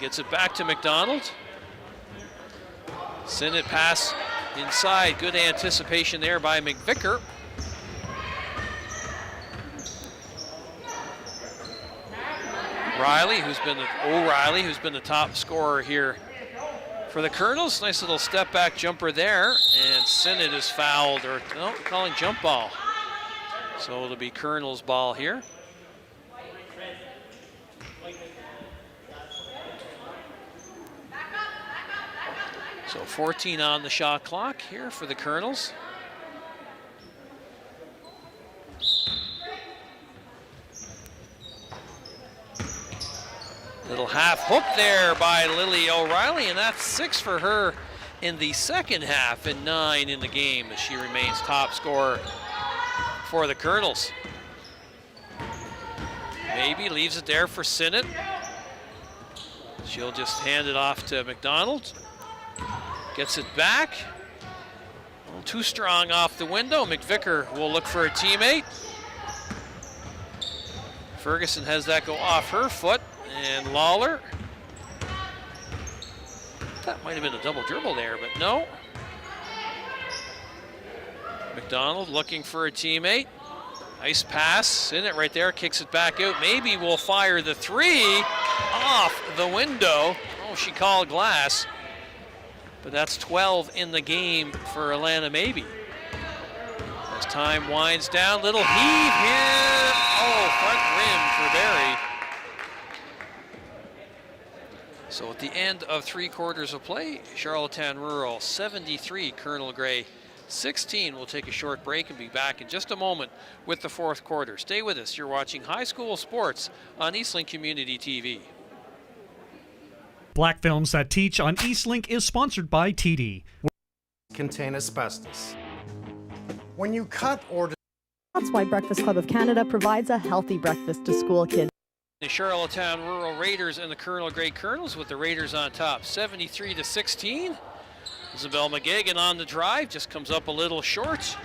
Gets it back to McDonald. Sinnott pass inside. Good anticipation there by McVicker. O'Reilly, who's been the top scorer here for the Colonels. Nice little step back jumper there, and Sinnott is fouled, or no, calling jump ball. So it'll be Colonel's ball here. So 14 on the shot clock here for the Colonels. Little half hook there by Lily O'Reilly, and that's 6 for her in the second half and 9 in the game as she remains top scorer for the Colonels. Maybe leaves it there for Sinnott. She'll just hand it off to McDonald. Gets it back. A little too strong off the window. McVicker will look for a teammate. Ferguson has that go off her foot. And Lawler. That might have been a double dribble there, but no. McDonald looking for a teammate. Nice pass. In it right there. Kicks it back out. Maybe will fire the three off the window. Oh, she called glass. But that's 12 in the game for Alana Maybe. As time winds down, little heave here. Oh, front rim for Barry. So at the end of 3 quarters of play, Charlottetown Rural 73, Colonel Gray 16. We'll take a short break and be back in just a moment with the fourth quarter. Stay with us. You're watching High School Sports on Eastlink Community TV. Black Films That Teach on Eastlink is sponsored by TD. Contain asbestos. When you cut or That's why Breakfast Club of Canada provides a healthy breakfast to school kids. The Charlottetown Rural Raiders and the Colonel Grey Colonels with the Raiders on top, 73-16. Isabel McGagan on the drive, just comes up a little short.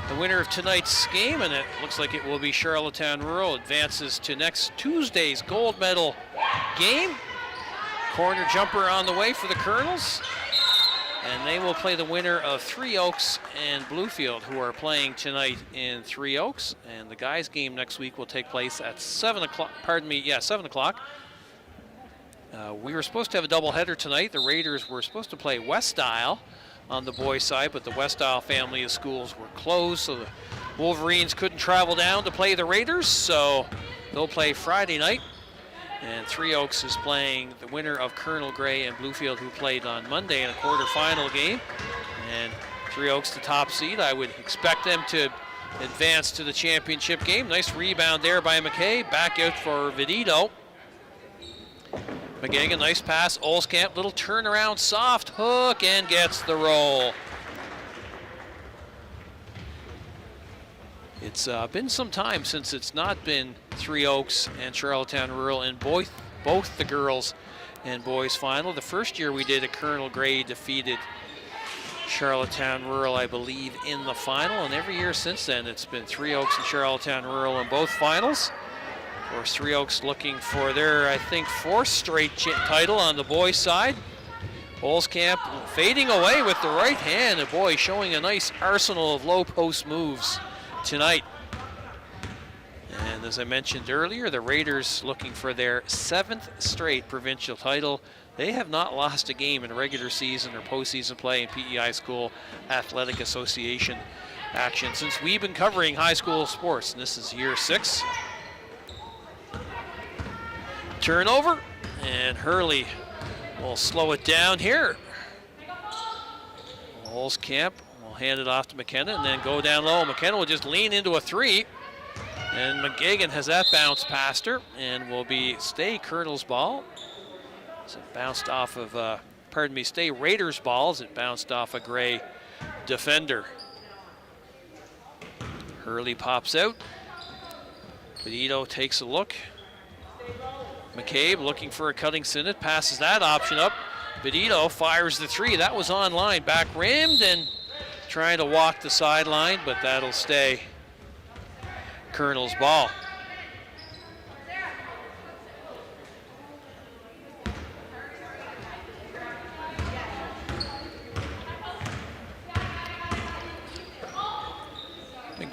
The winner of tonight's game, and it looks like it will be Charlottetown Rural, advances to next Tuesday's gold medal game. Corner jumper on the way for the Colonels. And they will play the winner of Three Oaks and Bluefield, who are playing tonight in Three Oaks. And the guys' game next week will take place at 7 o'clock. 7 o'clock. We were supposed to have a doubleheader tonight. The Raiders were supposed to play West Isle on the boys' side, but the West Isle family of schools were closed, so the Wolverines couldn't travel down to play the Raiders, so they'll play Friday night. And Three Oaks is playing the winner of Colonel Grey and Bluefield, who played on Monday in a quarterfinal game. And Three Oaks, the top seed. I would expect them to advance to the championship game. Nice rebound there by McKay. Back out for Vidito. McGagan, nice pass. Olskamp, little turnaround, soft hook, and gets the roll. It's been some time since it's not been Three Oaks and Charlottetown Rural in both the girls and boys final. The first year we did it, Colonel Grey defeated Charlottetown Rural, I believe, in the final, and every year since then it's been Three Oaks and Charlottetown Rural in both finals. Of course, Three Oaks looking for their, I think, 4th straight title on the boys' side. Olskamp fading away with the right hand, and boy, showing a nice arsenal of low post moves tonight. And as I mentioned earlier, the Raiders looking for their 7th straight provincial title. They have not lost a game in regular season or postseason play in PEI School Athletic Association action since we've been covering high school sports, and this is year 6. Turnover, and Hurley will slow it down here. Olskamp will hand it off to McKenna and then go down low. McKenna will just lean into a 3, and McGagan has that bounce past her and will stay Colonel's ball. So it bounced off of, stay Raiders' ball as it bounced off a Grey defender. Hurley pops out. Benito takes a look. McCabe looking for a cutting Sinnott, passes that option up. Benito fires the 3. That was on line, back rimmed and trying to walk the sideline, but that'll stay Colonel's ball.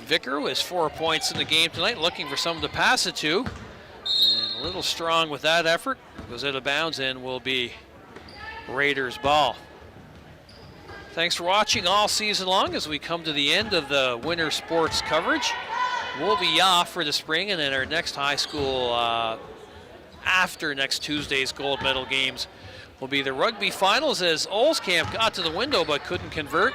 Vicker has 4 points in the game tonight, looking for someone to pass it to. And a little strong with that effort. Goes out of bounds and will be Raiders' ball. Thanks for watching all season long as we come to the end of the winter sports coverage. We'll be off for the spring, and then our next high school after next Tuesday's gold medal games will be the rugby finals, as Olskamp got to the window but couldn't convert.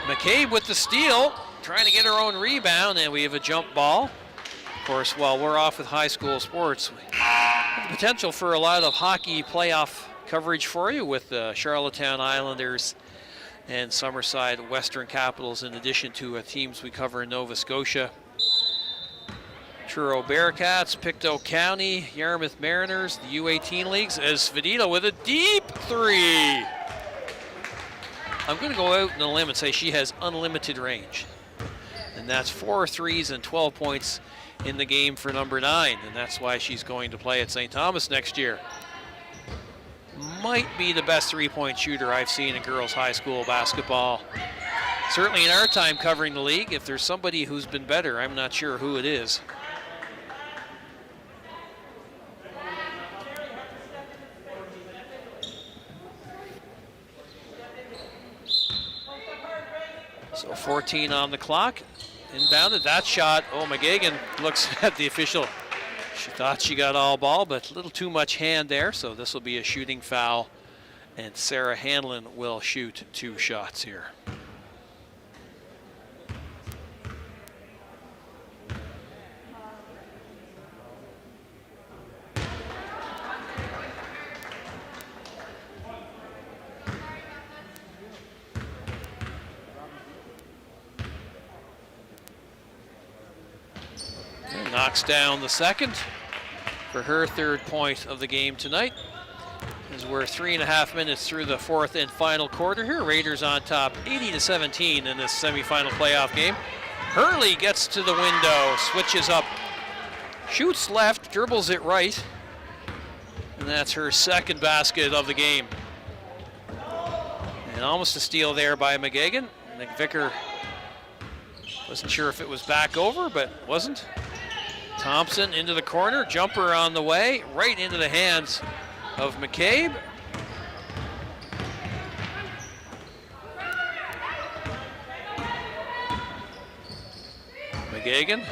McCabe with the steal, trying to get her own rebound, and we have a jump ball. Of course, while we're off with high school sports, we have the potential for a lot of hockey playoff coverage for you with the Charlottetown Islanders and Summerside Western Capitals, in addition to teams we cover in Nova Scotia. Truro Bearcats, Pictou County, Yarmouth Mariners, the U18 leagues, as Vedito with a deep 3. I'm going to go out on a limb and say she has unlimited range. And that's 4 threes and 12 points in the game for number 9. And that's why she's going to play at St. Thomas next year. Might be the best three-point shooter I've seen in girls high school basketball. Certainly in our time covering the league. If there's somebody who's been better, I'm not sure who it is. So 14 on the clock. Inbounded, that shot. Oh, McGagan looks at the official. She thought she got all ball, but a little too much hand there. So this will be a shooting foul. And Sarah Hanlon will shoot 2 shots here. knocks down the second for her third point of the game tonight. As we're 3.5 minutes through the fourth and final quarter here. Raiders on top 80-17 in this semifinal playoff game. Hurley gets to the window, switches up, shoots left, dribbles it right, and that's her second basket of the game. And almost a steal there by McGagan. I think Vicker wasn't sure if it was back over, but wasn't. Thompson into the corner, jumper on the way, right into the hands of McCabe. McGagan,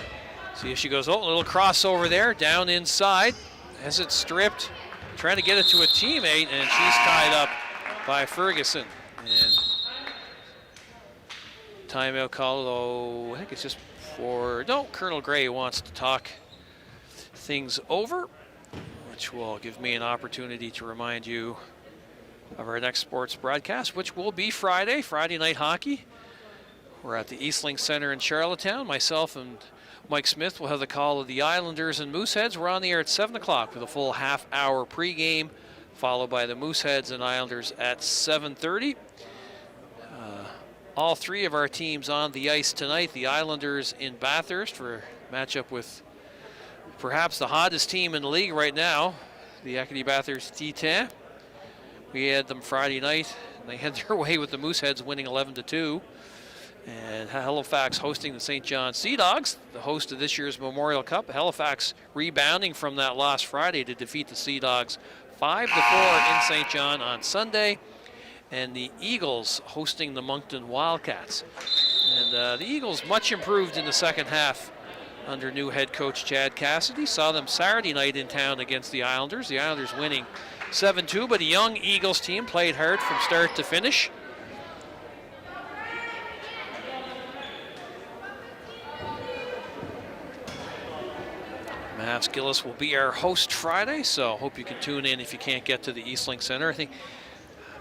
see if she goes, oh, a little crossover there, down inside, has it stripped, trying to get it to a teammate, and she's tied up by Ferguson. And timeout call, oh, I think it's just for, no, Colonel Gray wants to talk things over, which will give me an opportunity to remind you of our next sports broadcast, which will be Friday night hockey. We're at the Eastlink Center in Charlottetown. Myself and Mike Smith will have the call of the Islanders and Mooseheads. We're on the air at 7 o'clock with a full half-hour pregame, followed by the Mooseheads and Islanders at 7:30. All three of our teams on the ice tonight. The Islanders in Bathurst for a matchup with perhaps the hottest team in the league right now, the Acadie Bathurst Titans. We had them Friday night, and they had their way with the Mooseheads winning 11-2. And Halifax hosting the St. John Sea Dogs, the host of this year's Memorial Cup. Halifax rebounding from that loss Friday to defeat the Sea Dogs 5-4 in St. John on Sunday. And the Eagles hosting the Moncton Wildcats. And the Eagles much improved in the second half under new head coach Chad Cassidy. Saw them Saturday night in town against the Islanders. The Islanders winning 7-2, but a young Eagles team played hard from start to finish. Mavs Gillis will be our host Friday, so hope you can tune in if you can't get to the Eastlink Center.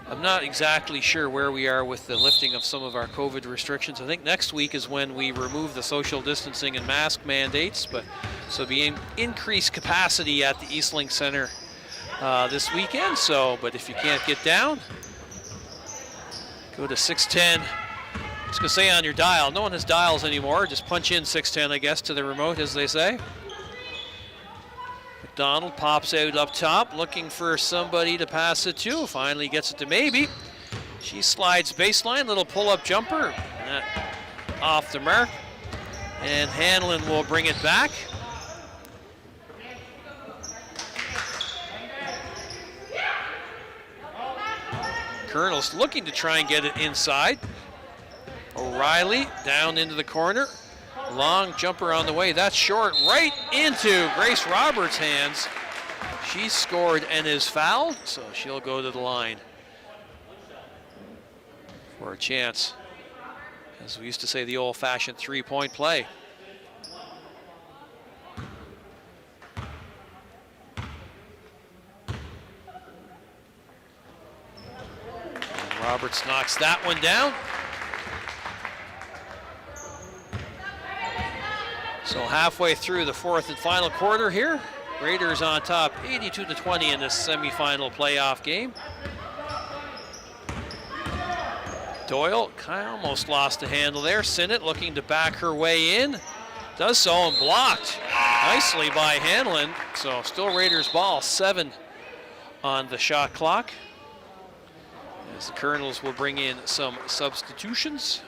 I'm not exactly sure where we are with the lifting of some of our COVID restrictions. I think next week is when we remove the social distancing and mask mandates, but so be increased capacity at the Eastlink Center this weekend. So, but if you can't get down, go to 610. I was gonna say on your dial. No one has dials anymore. Just punch in 610, I guess, to the remote, as they say. McDonald pops out up top, looking for somebody to pass it to. Finally gets it to Maybe. She slides baseline, little pull-up jumper. Off the mark. And Hanlon will bring it back. Colonel's looking to try and get it inside. O'Reilly down into the corner. Long jumper on the way. That's short, right into Grace Roberts' hands. She scored and is fouled, so she'll go to the line for a chance. As we used to say, the old-fashioned three-point play. And Roberts knocks that one down. So halfway through the fourth and final quarter here, Raiders on top 82-20 in this semifinal playoff game. Doyle almost lost the handle there. Sinnott looking to back her way in. Does so and blocked nicely by Hanlon. So still Raiders ball, 7 on the shot clock. As the Colonels will bring in some substitutions.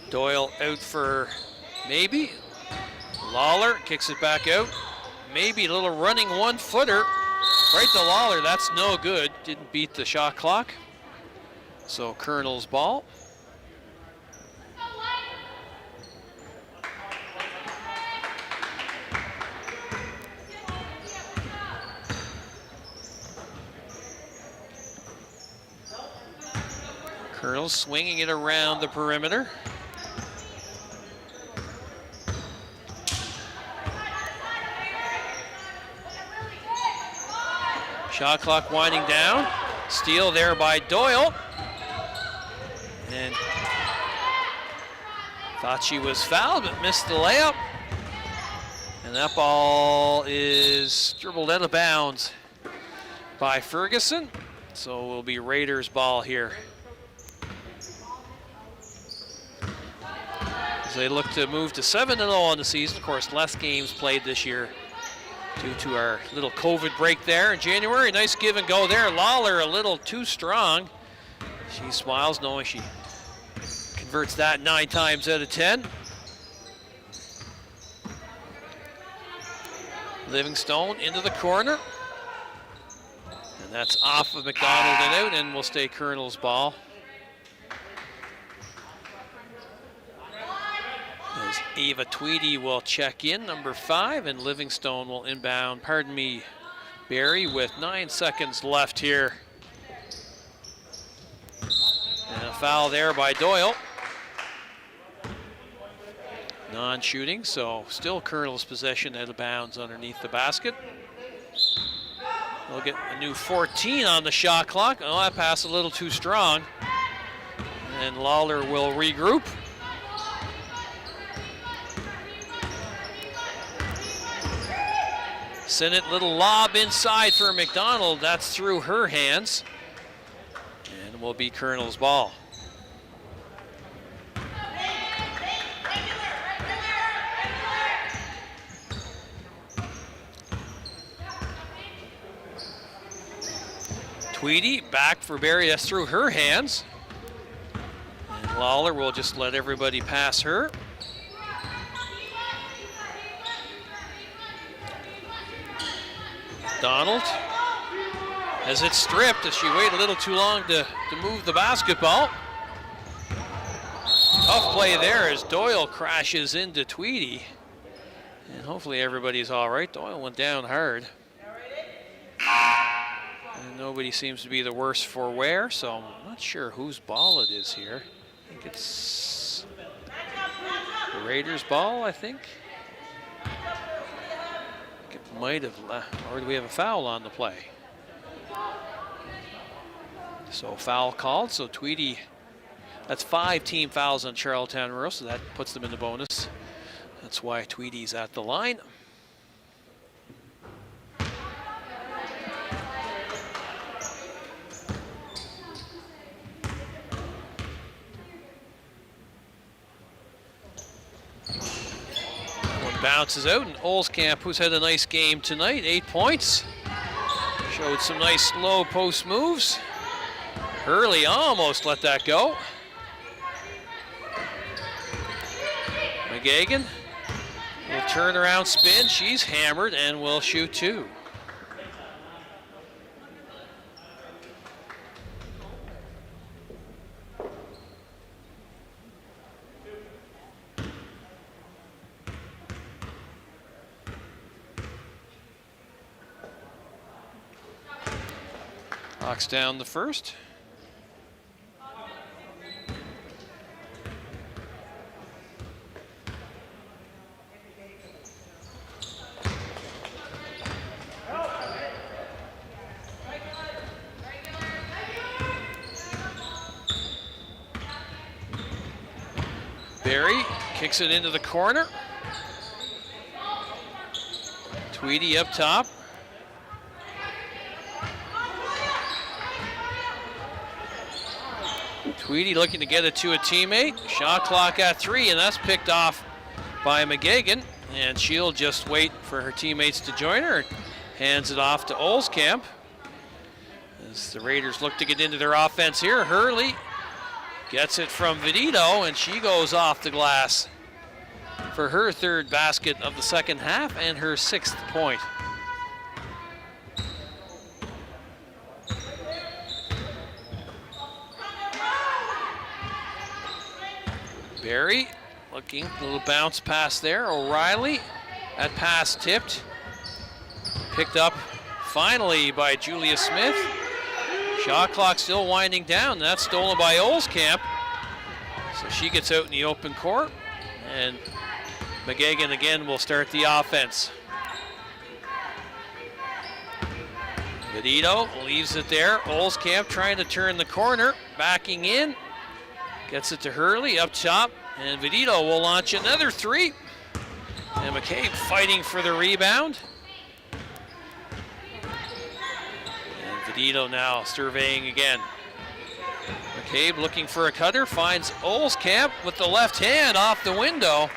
Doyle out for Maybe. Lawler kicks it back out. Maybe a little running one-footer. Right to Lawler, that's no good. Didn't beat the shot clock. So Colonel's ball. Colonel's swinging it around the perimeter. Shot clock winding down. Steal there by Doyle. And thought she was fouled, but missed the layup. And that ball is dribbled out of bounds by Ferguson. So it will be Raiders ball here. As they look to move to 7-0 on the season. Of course, less games played this year due to our little COVID break there in January. Nice give and go there. Lawler a little too strong. She smiles knowing she converts that 9 times out of 10. Livingstone into the corner. And that's off of McDonald and out, and will stay Colonel's ball. As Ava Tweedy will check in, number 5, and Livingstone will inbound, Barry with 9 seconds left here. And a foul there by Doyle. Non-shooting, so still Colonel's possession out of bounds underneath the basket. They'll get a new 14 on the shot clock. Oh, that pass a little too strong. And Lawler will regroup. Sinnott, little lob inside for McDonald. That's through her hands. And will be Colonel's ball. Tweedy back for Barry. That's through her hands. And Lawler will just let everybody pass her. Donald has it stripped as she waited a little too long to move the basketball. Tough play there as Doyle crashes into Tweedy. And hopefully everybody's all right. Doyle went down hard. And nobody seems to be the worse for wear, so I'm not sure whose ball it is here. I think it's the Raiders' ball, I think. It might have left, or do we have a foul on the play? So foul called, so Tweedy, that's 5 team fouls on Charlottetown Rural, so that puts them in the bonus. That's why Tweedy's at the line. Bounces out, and Olskamp, who's had a nice game tonight, 8 points. Showed some nice slow post moves. Hurley almost let that go. McGagan will turn around spin. She's hammered and will shoot 2. Knocks down the first. Barry kicks it into the corner. Tweedy up top. Tweedy looking to get it to a teammate. Shot clock at 3, and that's picked off by McGagan. And she'll just wait for her teammates to join her. Hands it off to Olskamp. As the Raiders look to get into their offense here, Hurley gets it from Vedito, and she goes off the glass for her 3rd basket of the second half and her 6th point. Barry looking, a little bounce pass there. O'Reilly, that pass tipped. Picked up finally by Julia Smith. Shot clock still winding down. That's stolen by Olskamp. So she gets out in the open court. And McGagan again will start the offense. Vidito leaves it there. Olskamp trying to turn the corner, backing in. Gets it to Hurley up top, and Vidito will launch another three. And McCabe fighting for the rebound. And Vidito now surveying again. McCabe looking for a cutter, finds Olskamp with the left hand off the window.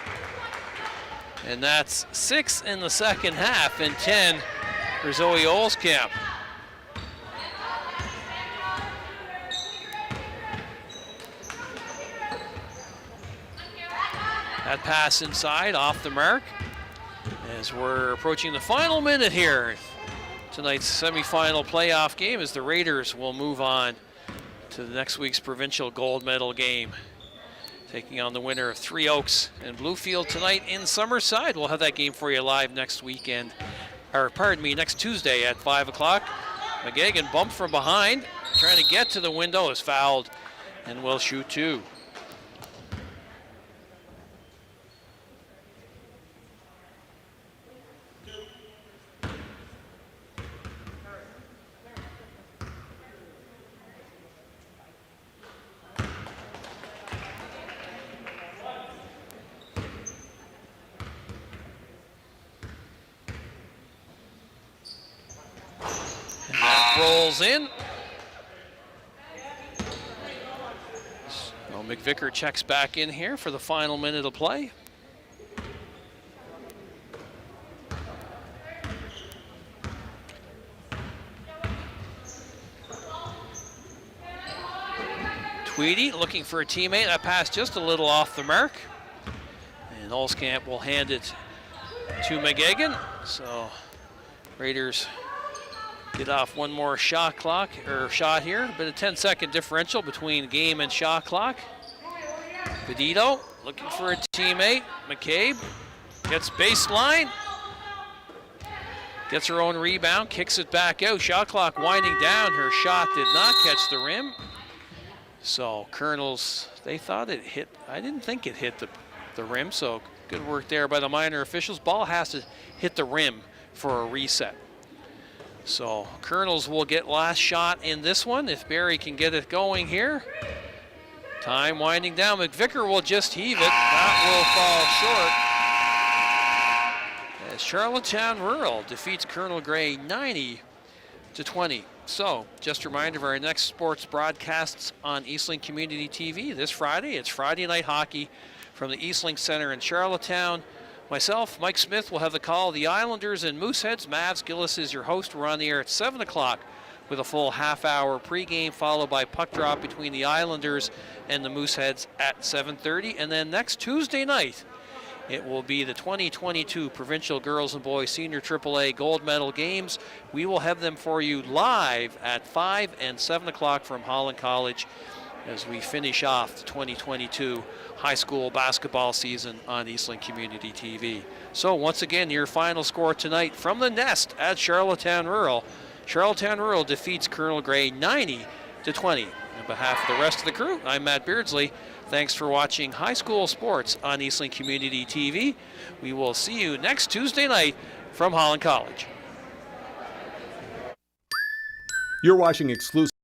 And that's 6 in the second half and 10 for Zoe Olskamp. That pass inside, off the mark, as we're approaching the final minute here. Tonight's semifinal playoff game as the Raiders will move on to the next week's Provincial gold medal game, taking on the winner of Three Oaks and Bluefield tonight in Summerside. We'll have that game for you live next weekend, or pardon me, next Tuesday at 5 o'clock. McGagan bumped from behind, trying to get to the window, is fouled and will shoot two. Rolls in. So McVicker checks back in here for the final minute of play. Tweedy looking for a teammate. That pass just a little off the mark. And Olskamp will hand it to McGagan. So Raiders get off one more shot here, but a 10-second differential between game and shot clock. Vidito looking for a teammate. McCabe gets baseline, gets her own rebound, kicks it back out. Shot clock winding down. Her shot did not catch the rim. So Colonels, they thought it hit. I didn't think it hit the rim, so good work there by the minor officials. Ball has to hit the rim for a reset. So Colonels will get last shot in this one if Barry can get it going here. Time winding down. McVicker will just heave it. That will fall short as Charlottetown Rural defeats Colonel Gray 90-20. So just a reminder of our next sports broadcasts on Eastlink Community TV this Friday. It's Friday night hockey from the Eastlink Center in Charlottetown. Myself, Mike Smith, will have the call of the Islanders and Mooseheads. Mavs Gillis is your host. We're on the air at 7 o'clock with a full half-hour pregame, followed by puck drop between the Islanders and the Mooseheads at 7:30. And then next Tuesday night, it will be the 2022 Provincial Girls and Boys Senior AAA Gold Medal Games. We will have them for you live at 5 and 7 o'clock from Holland College as we finish off the 2022 high school basketball season on Eastlink Community TV. So once again, your final score tonight from the Nest at Charlottetown Rural. Charlottetown Rural defeats Colonel Gray 90-20. On behalf of the rest of the crew, I'm Matt Beardsley. Thanks for watching high school sports on Eastlink Community TV. We will see you next Tuesday night from Holland College. You're watching exclusive